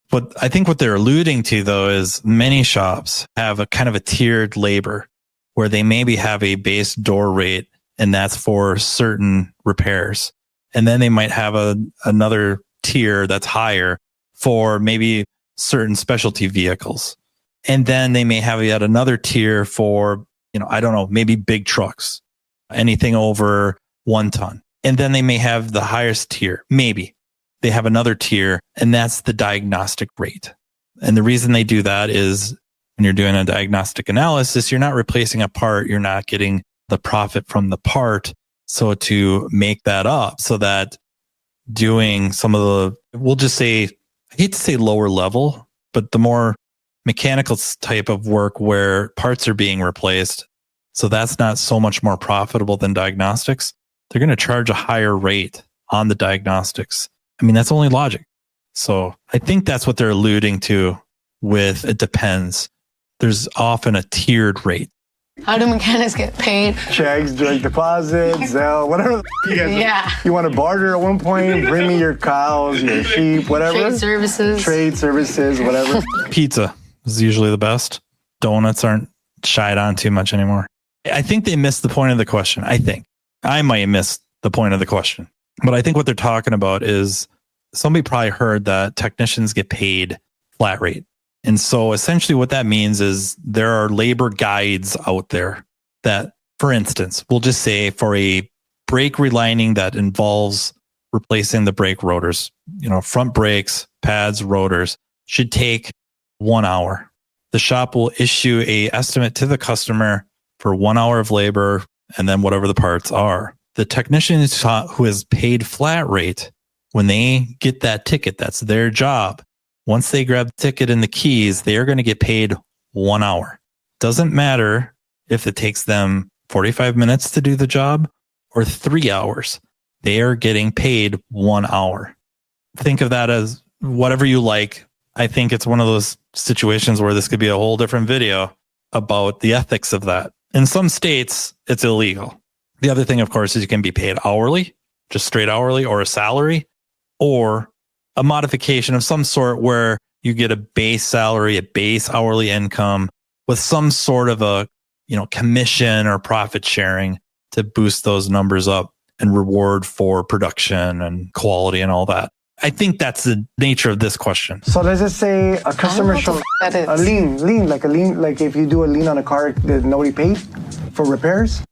But I think what they're alluding to, though, is many shops have a kind of a tiered labor where they maybe have a base door rate, and that's for certain repairs. And then they might have another tier that's higher for maybe certain specialty vehicles. And then they may have yet another tier for, I don't know, maybe big trucks, anything over 1 ton. And then they may have the highest tier, maybe. They have another tier, and that's the diagnostic rate. And the reason they do that is when you're doing a diagnostic analysis, you're not replacing a part. You're not getting the profit from the part. So to make that up so that doing some of the, we'll just say, I hate to say lower level, but the more mechanical type of work where parts are being replaced. So that's not so much more profitable than diagnostics. They're going to charge a higher rate on the diagnostics. I mean, that's only logic. So I think that's what they're alluding to with it depends. There's often a tiered rate. How do mechanics get paid? Checks, direct deposit, Zelle, whatever you guys Yeah. You want to barter at one point, bring me your cows, your sheep, whatever. Trade services, whatever. Pizza is usually the best. Donuts aren't shied on too much anymore. I think they missed the point of the question. I might have missed the point of the question. But I think what they're talking about is somebody probably heard that technicians get paid flat rate. And so essentially what that means is there are labor guides out there that, for instance, we'll just say for a brake relining that involves replacing the brake rotors, front brakes, pads, rotors, should take 1 hour. The shop will issue a estimate to the customer for 1 hour of labor and then whatever the parts are. The technician who is paid flat rate, when they get that ticket, that's their job. Once they grab the ticket and the keys, they are going to get paid 1 hour. Doesn't matter if it takes them 45 minutes to do the job or 3 hours. They are getting paid 1 hour. Think of that as whatever you like. I think it's one of those situations where this could be a whole different video about the ethics of that. In some states, it's illegal. The other thing, of course, is you can be paid hourly, just straight hourly, or a salary, or a modification of some sort where you get a base salary, a base hourly income with some sort of a, commission or profit sharing to boost those numbers up and reward for production and quality and all that. I think that's the nature of this question. So let's just say a customer shows a lien, like if you do a lien on a car that nobody paid for repairs.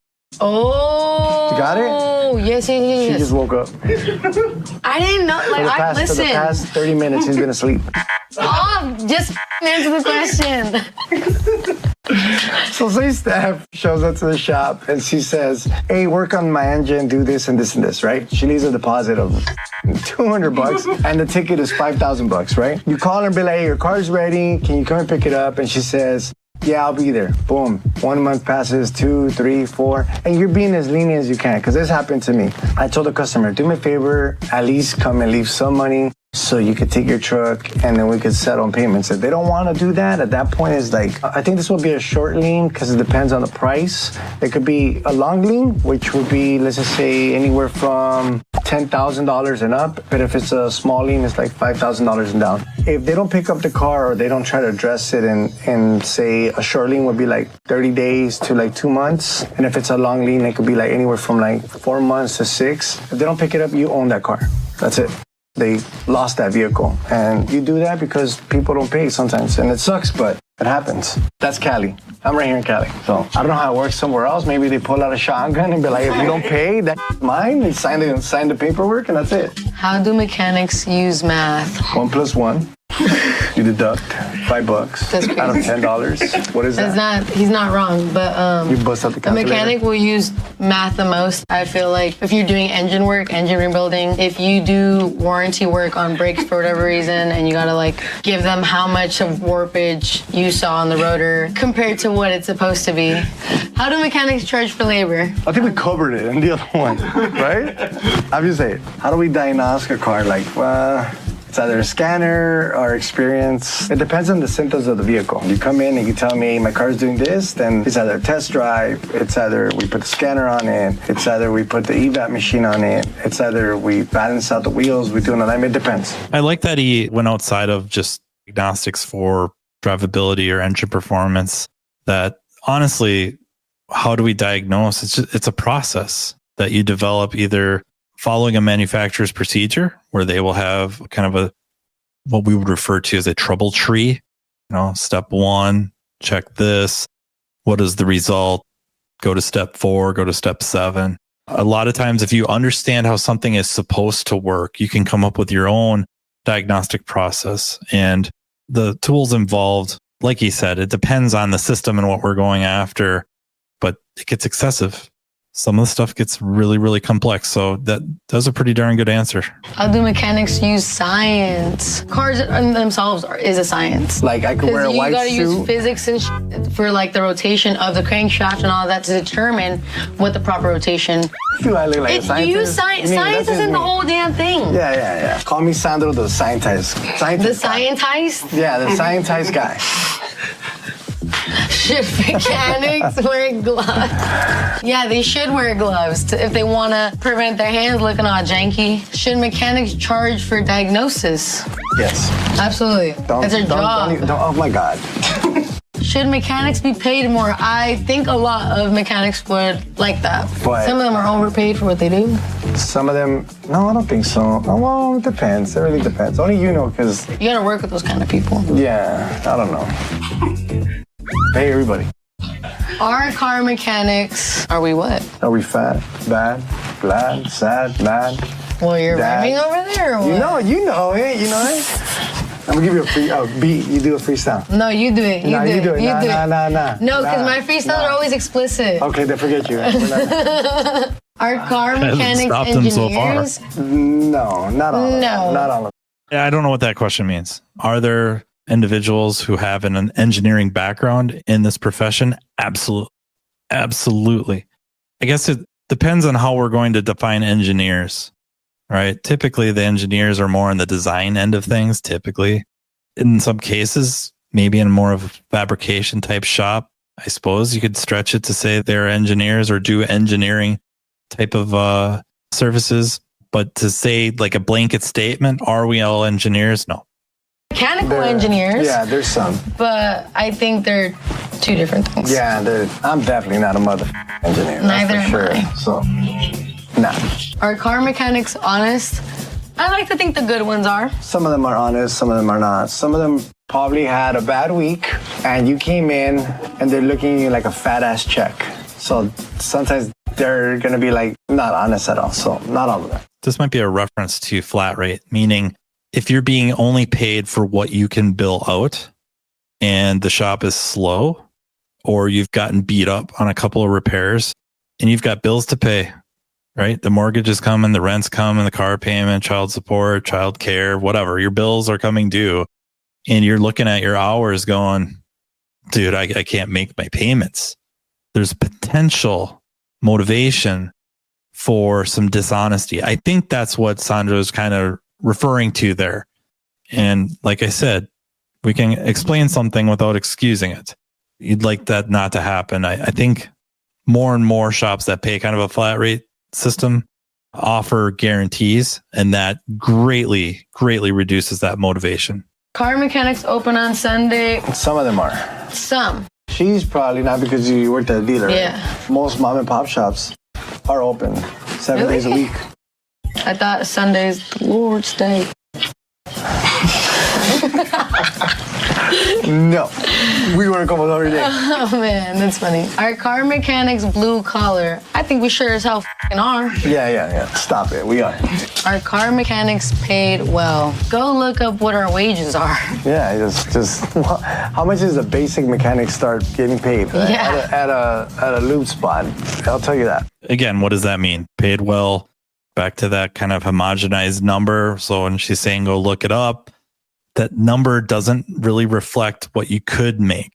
Oh. You got it? Oh, yes. She just woke up. I didn't know. For the past 30 minutes, he's been asleep. Oh, just answer the question. So say Steph shows up to the shop and she says, hey, work on my engine, do this and this and this, right? She leaves a deposit of $200 and the ticket is $5,000, right? You call her and be like, hey, your car's ready. Can you come and pick it up? And she says, yeah, I'll be there. Boom. 1 month passes, 2, 3, 4. And you're being as lenient as you can, because this happened to me. I told the customer, do me a favor, at least come and leave some money so you could take your truck and then we could settle on payments. If they don't want to do that, at that point it's like, I think this will be a short lien because it depends on the price. It could be a long lien, which would be, let's just say, anywhere from $10,000 and up. But if it's a small lien, it's like $5,000 and down. If they don't pick up the car or they don't try to address it and say a short lien would be like 30 days to like 2 months. And if it's a long lien, it could be like anywhere from like 4 months to 6. If they don't pick it up, you own that car. That's it. They lost that vehicle. And you do that because people don't pay sometimes. And it sucks, but it happens. That's Cali. I'm right here in Cali. So I don't know how it works somewhere else. Maybe they pull out a shotgun and be like, if you don't pay, that's mine. They sign the paperwork and that's it. How do mechanics use math? 1 + 1. You deduct $5 That's crazy. out of $10. What is that? He's not wrong, but You bust out the a calculator. mechanic will use math the most. I feel like if you're doing engine work, engine rebuilding, if you do warranty work on brakes for whatever reason, and you gotta like give them how much of warpage you saw on the rotor compared to what it's supposed to be. How do mechanics charge for labor? I think we covered it in the other one, right? I'm just saying, how do we diagnose a car? Like, it's either a scanner or experience. It depends on the symptoms of the vehicle. You come in and you tell me my car's doing this, then it's either a test drive, it's either we put the scanner on it, it's either we put the EVAP machine on it, it's either we balance out the wheels, we do an alignment. It depends. I like that he went outside of just diagnostics for drivability or engine performance. That honestly, how do we diagnose? It's a process that you develop either following a manufacturer's procedure where they will have kind of what we would refer to as a trouble tree. Step 1, check this. What is the result? Go to step 4, go to step 7. A lot of times, if you understand how something is supposed to work, you can come up with your own diagnostic process. And the tools involved, like he said, it depends on the system and what we're going after, but it gets excessive. Some of the stuff gets really, really complex. So that's a pretty darn good answer. How do mechanics use science? Cars in themselves is a science. Like I could wear a white suit. You gotta use physics and for like the rotation of the crankshaft and all that to determine what the proper rotation. Do I look like a scientist? You use science. Science isn't the whole damn thing. Yeah. Call me Sandro the scientist. The scientist? Yeah, the scientist guy. Should mechanics wear gloves? Yeah, they should wear gloves if they want to prevent their hands looking all janky. Should mechanics charge for diagnosis? Yes. Absolutely. That's their job. Oh my God. Should mechanics be paid more? I think a lot of mechanics would like that. But some of them are overpaid for what they do. Some of them, no, I don't think so. Oh, well, it depends. It really depends. Only you know, because you gotta work with those kind of people. Yeah, I don't know. Hey, everybody. Are car mechanics, are we what? Are we fat, bad, glad, sad, mad? Well, you're rhyming over there or what? You know it. I'm gonna give you a free beat. You do a freestyle. No, you do it. You do it. Nah. No, because my freestyles are always explicit. Okay, then forget you. Are car mechanics engineers? So no, not all. No. Not all of them. Yeah, I don't know what that question means. Are there individuals who have an engineering background in this profession? Absolutely. I guess it depends on how we're going to define engineers, right? Typically, the engineers are more on the design end of things. Typically, in some cases, maybe in more of a fabrication type shop, I suppose you could stretch it to say they're engineers or do engineering type of services. But to say like a blanket statement, are we all engineers? No. Mechanical engineers. Yeah, there's some. But I think they're two different things. Yeah, I'm definitely not a mother engineer. Neither that's for am sure. I. So, nah. Are car mechanics honest? I like to think the good ones are. Some of them are honest, some of them are not. Some of them probably had a bad week and you came in and they're looking at you like a fat ass check. So sometimes they're going to be like not honest at all. So not all of them. This might be a reference to flat rate, meaning if you're being only paid for what you can bill out and the shop is slow, or you've gotten beat up on a couple of repairs and you've got bills to pay, right? The mortgage is coming, the rent's coming, the car payment, child support, child care, whatever. Your bills are coming due and you're looking at your hours going, dude, I can't make my payments. There's potential motivation for some dishonesty. I think that's what Sandro's kind of referring to there. And like I said, we can explain something without excusing it. You'd like that not to happen. I think more and more shops that pay kind of a flat rate system offer guarantees, and that greatly reduces that motivation. Car mechanics open on Sunday. Some of them are. Some. She's probably not because you worked at a dealer. Yeah. Right? Most mom and pop shops are open 7 days a week. I thought Sunday's the Lord's Day. No, we work almost every day. Oh man, that's funny. Are car mechanics blue collar? I think we sure as hell f***ing are. Yeah. Stop it. We are. Are car mechanics paid well? Go look up what our wages are. Yeah, just how much does a basic mechanic start getting paid? Yeah. At a lube spot? I'll tell you that. Again, what does that mean? Paid well, back to that kind of homogenized number. So when she's saying go look it up, that number doesn't really reflect what you could make.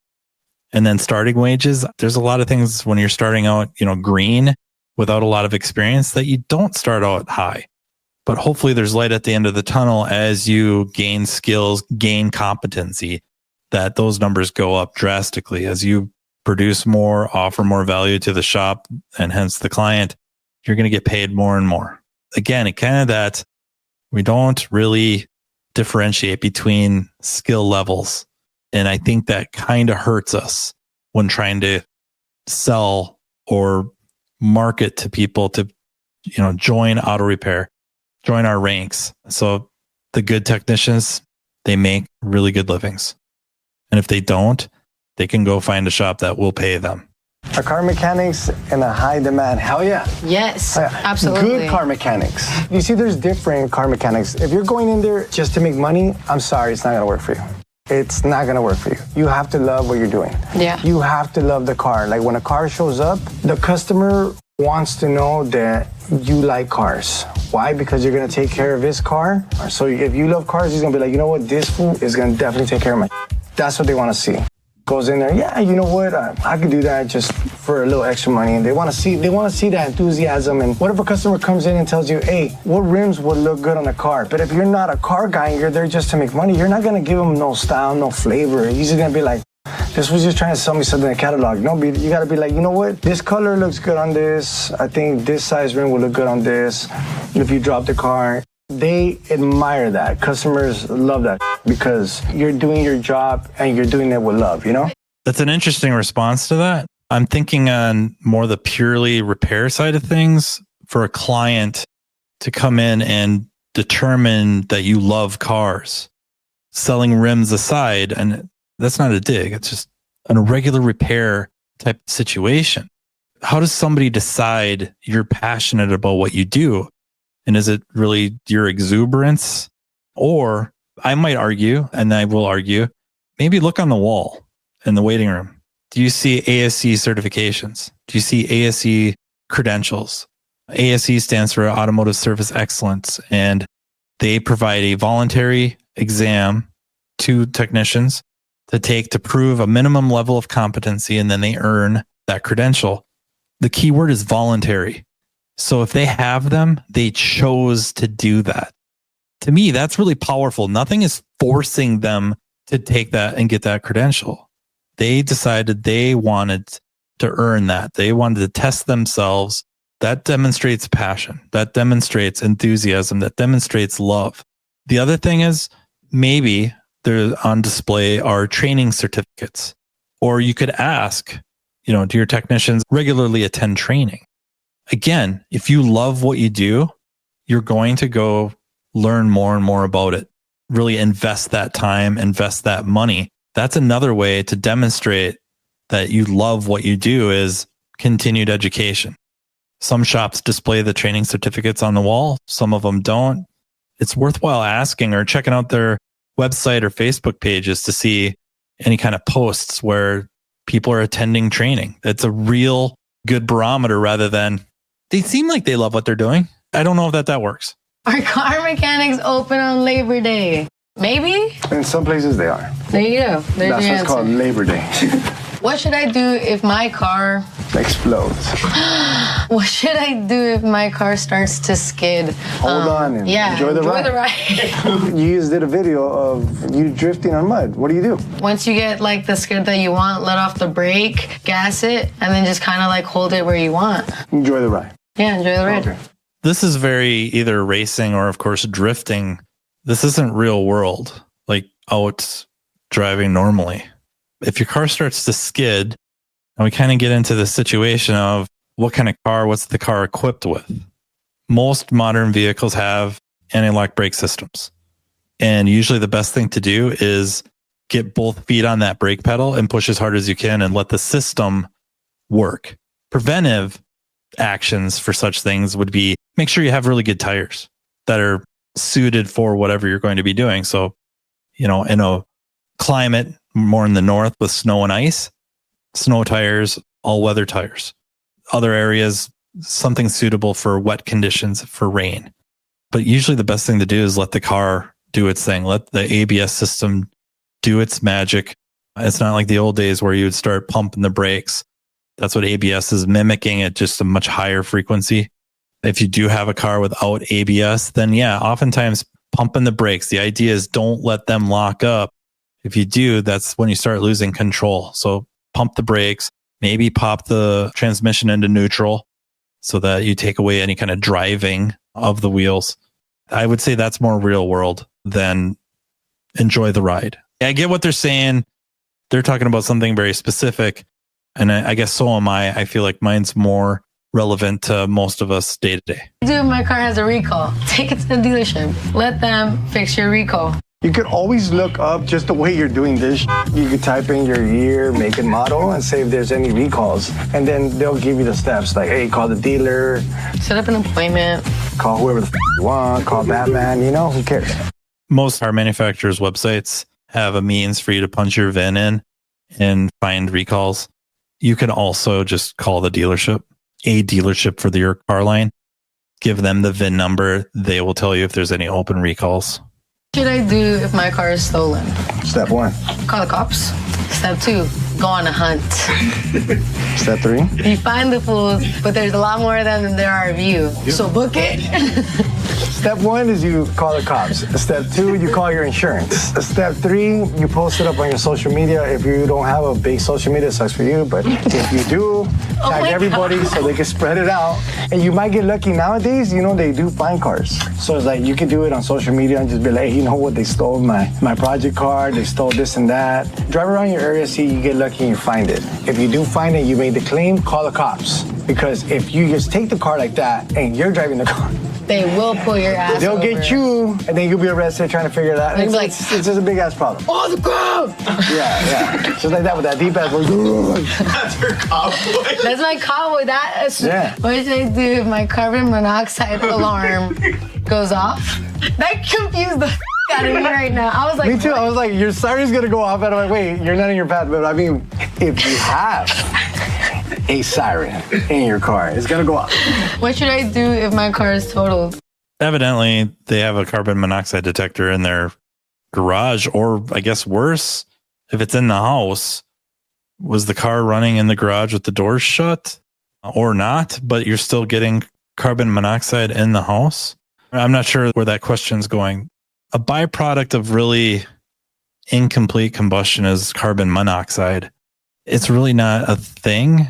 And then starting wages, there's a lot of things when you're starting out, green without a lot of experience that you don't start out high. But hopefully there's light at the end of the tunnel as you gain skills, gain competency, that those numbers go up drastically as you produce more, offer more value to the shop and hence the client. You're going to get paid more and more. Again, it kind of that we don't really differentiate between skill levels. And I think that kind of hurts us when trying to sell or market to people to, join auto repair, join our ranks. So the good technicians, they make really good livings. And if they don't, they can go find a shop that will pay them. Are car mechanics in a high demand? Hell yeah. Yes, Hell yeah. absolutely. Good car mechanics. You see, there's different car mechanics. If you're going in there just to make money, I'm sorry, it's not going to work for you. It's not going to work for you. You have to love what you're doing. Yeah. You have to love the car. Like when a car shows up, the customer wants to know that you like cars. Why? Because you're going to take care of his car. So if you love cars, he's going to be like, you know what? This fool is going to definitely take care of my. That's what they want to see. Goes in there, yeah, you know what? I could do that just for a little extra money. And they want to see that enthusiasm. And what if a customer comes in and tells you, hey, what rims would look good on a car? But if you're not a car guy and you're there just to make money, you're not going to give them no style, no flavor. He's just going to be like, this was just trying to sell me something in the catalog. No, you got to be like, you know what? This color looks good on this. I think this size rim will look good on this. If you drop the car, they admire that. Customers love that because you're doing your job and you're doing it with love, That's an interesting response to that. I'm thinking on more the purely repair side of things for a client to come in and determine that you love cars, selling rims aside. And that's not a dig. It's just a regular repair type situation. How does somebody decide you're passionate about what you do? And is it really your exuberance? Or I might argue, and I will argue, maybe look on the wall in the waiting room. Do you see ASE certifications? Do you see ASE credentials? ASE stands for Automotive Service Excellence, and they provide a voluntary exam to technicians to take to prove a minimum level of competency, and then they earn that credential. The key word is voluntary. So if they have them, they chose to do that. To me, that's really powerful. Nothing is forcing them to take that and get that credential. They decided they wanted to earn that. They wanted to test themselves. That demonstrates passion. That demonstrates enthusiasm. That demonstrates love. The other thing is maybe there on display are training certificates. Or you could ask, do your technicians regularly attend training? Again, if you love what you do, you're going to go learn more and more about it. Really invest that time, invest that money. That's another way to demonstrate that you love what you do is continued education. Some shops display the training certificates on the wall. Some of them don't. it's worthwhile asking or checking out their website or Facebook pages to see any kind of posts where people are attending training. It's a real good barometer rather than they seem like they love what they're doing. I don't know if that works. Are car mechanics open on Labor Day? Maybe? In some places they are. There you go. There's That's your what's answer. called Labor Day. What should I do if my car... Explodes. What should I do if my car starts to skid? Hold on and enjoy the ride. You just did a video of you drifting on mud. What do you do? Once you get like the skid that you want, let off the brake, gas it, and then just kind of like hold it where you want. Enjoy the ride. Yeah, enjoy the ride. Okay. This is very either racing or, of course, drifting. This isn't real world, like out driving normally. If your car starts to skid, and we kind of get into the situation of what kind of car, what's the car equipped with? Most modern vehicles have anti-lock brake systems. And usually the best thing to do is get both feet on that brake pedal and push as hard as you can and let the system work. Preventive actions for such things would be make sure you have really good tires that are suited for whatever you're going to be doing. So, in a climate more in the north with snow and ice, snow tires, all weather tires. Other areas, something suitable for wet conditions, for rain. But usually the best thing to do is let the car do its thing. Let the ABS system do its magic. It's not like the old days where you would start pumping the brakes. That's what ABS is mimicking at just a much higher frequency. If you do have a car without ABS, then yeah, oftentimes pumping the brakes. The idea is don't let them lock up. If you do, that's when you start losing control. So pump the brakes, maybe pop the transmission into neutral so that you take away any kind of driving of the wheels. I would say that's more real world than enjoy the ride. I get what they're saying. They're talking about something very specific. And I guess so am I. I feel like mine's more relevant to most of us day to day. Dude, my car has a recall. Take it to the dealership. Let them fix your recall. You could always look up just the way you're doing this. You could type in your year, make and model and say if there's any recalls. And then they'll give you the steps like, hey, call the dealer. Set up an appointment. Call whoever the you want. Call Batman. Who cares? Most car manufacturers' websites have a means for you to punch your VIN in and find recalls. You can also just call the dealership, a dealership for your car line. Give them the VIN number. They will tell you if there's any open recalls. What should I do if my car is stolen? Step 1. Call the cops. Step 2, go on a hunt. Step 3. You find the fools, but there's a lot more of them than there are of you. So book it. Step 1 is you call the cops. Step 2, you call your insurance. Step 3, you post it up on your social media. If you don't have a big social media, it sucks for you. But if you do, tag everybody so they can spread it out. And you might get lucky nowadays. They do find cars. So it's like you can do it on social media and just be like, hey, you know what? They stole my project car. They stole this and that. Drive around your area, see you get lucky and you find it. If you do find it, you made the claim, call the cops. Because if you just take the car like that and you're driving the car, they will pull your ass they'll over. get you, and then you'll be arrested trying to figure it out. It's just a big ass problem. Oh, the ground! Yeah. Just like that with that deep ass voice. That's your cowboy. That's my cowboy. Yeah. What should I do if my carbon monoxide alarm goes off? That confused the out of me right now. I was like, Me too. I was like, your siren's gonna go off, and I'm like, wait, you're not in your path. But I mean, if you have a siren in your car, it's gonna go off. what should I do if my car is totaled? Evidently, they have a carbon monoxide detector in their garage, or I guess worse, if it's in the house. Was the car running in the garage with the doors shut or not, but you're still getting carbon monoxide in the house? I'm not sure where that question's going. A byproduct of really incomplete combustion is carbon monoxide. It's really not a thing.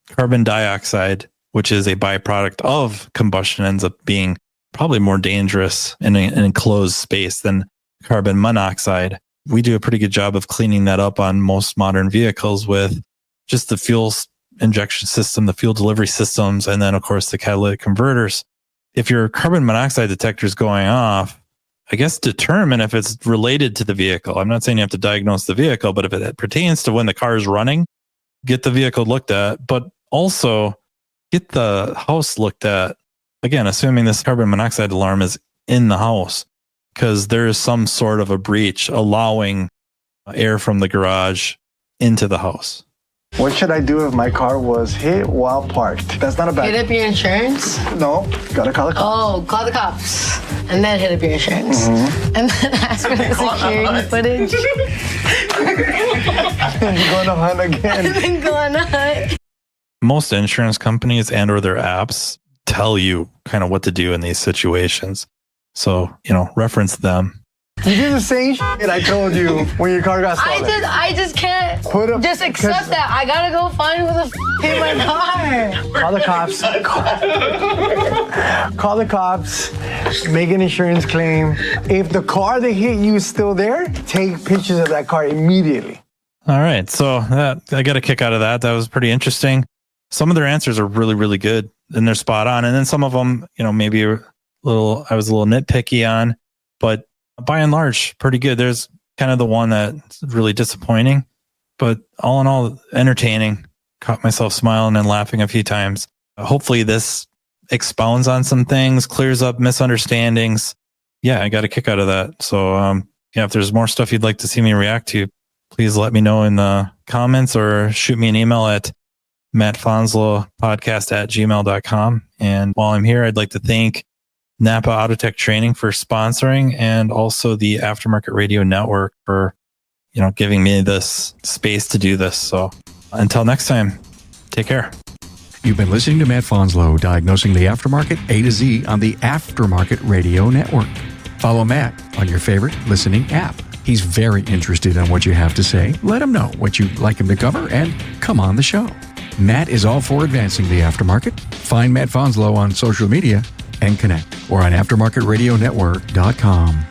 Carbon dioxide, which is a byproduct of combustion, ends up being probably more dangerous in an enclosed space than carbon monoxide. We do a pretty good job of cleaning that up on most modern vehicles with just the fuel injection system, the fuel delivery systems, and then, of course, the catalytic converters. If your carbon monoxide detector is going off, I guess determine if it's related to the vehicle. I'm not saying you have to diagnose the vehicle, but if it pertains to when the car is running, get the vehicle looked at, but also get the house looked at. Again, assuming this carbon monoxide alarm is in the house. because there is some sort of a breach allowing air from the garage into the house. What should I do if my car was hit while parked? That's not a bad. Hit up your insurance? No, gotta call the cops. Oh, call the cops. And then hit up your insurance. And then ask for the security footage. And you're going to hunt again. And then go on a hunt. Most insurance companies and or their apps tell you kind of what to do in these situations. So, reference them. You did the same shit I told you when your car got stolen. I just can't just accept that. I gotta go find who the hit my car. Call the cops. Call the cops. Make an insurance claim. If the car that hit you is still there, take pictures of that car immediately. All right. So I got a kick out of that. That was pretty interesting. Some of their answers are really, really good and they're spot on. And then some of them, maybe I was a little nitpicky on, but by and large, pretty good. There's kind of the one that's really disappointing, but all in all, entertaining. Caught myself smiling and laughing a few times. Hopefully this expounds on some things, clears up misunderstandings. Yeah, I got a kick out of that. So, if there's more stuff you'd like to see me react to, please let me know in the comments or shoot me an email at mattfanslowpodcast@gmail.com. And while I'm here, I'd like to thank Napa Autotech Training for sponsoring, and also the Aftermarket Radio Network for, giving me this space to do this. So until next time, take care. You've been listening to Matt Fanslow, diagnosing the aftermarket A to Z on the Aftermarket Radio Network. Follow Matt on your favorite listening app. He's very interested in what you have to say. Let him know what you'd like him to cover and come on the show. Matt is all for advancing the aftermarket. Find Matt Fanslow on social media and connect or on aftermarketradionetwork.com.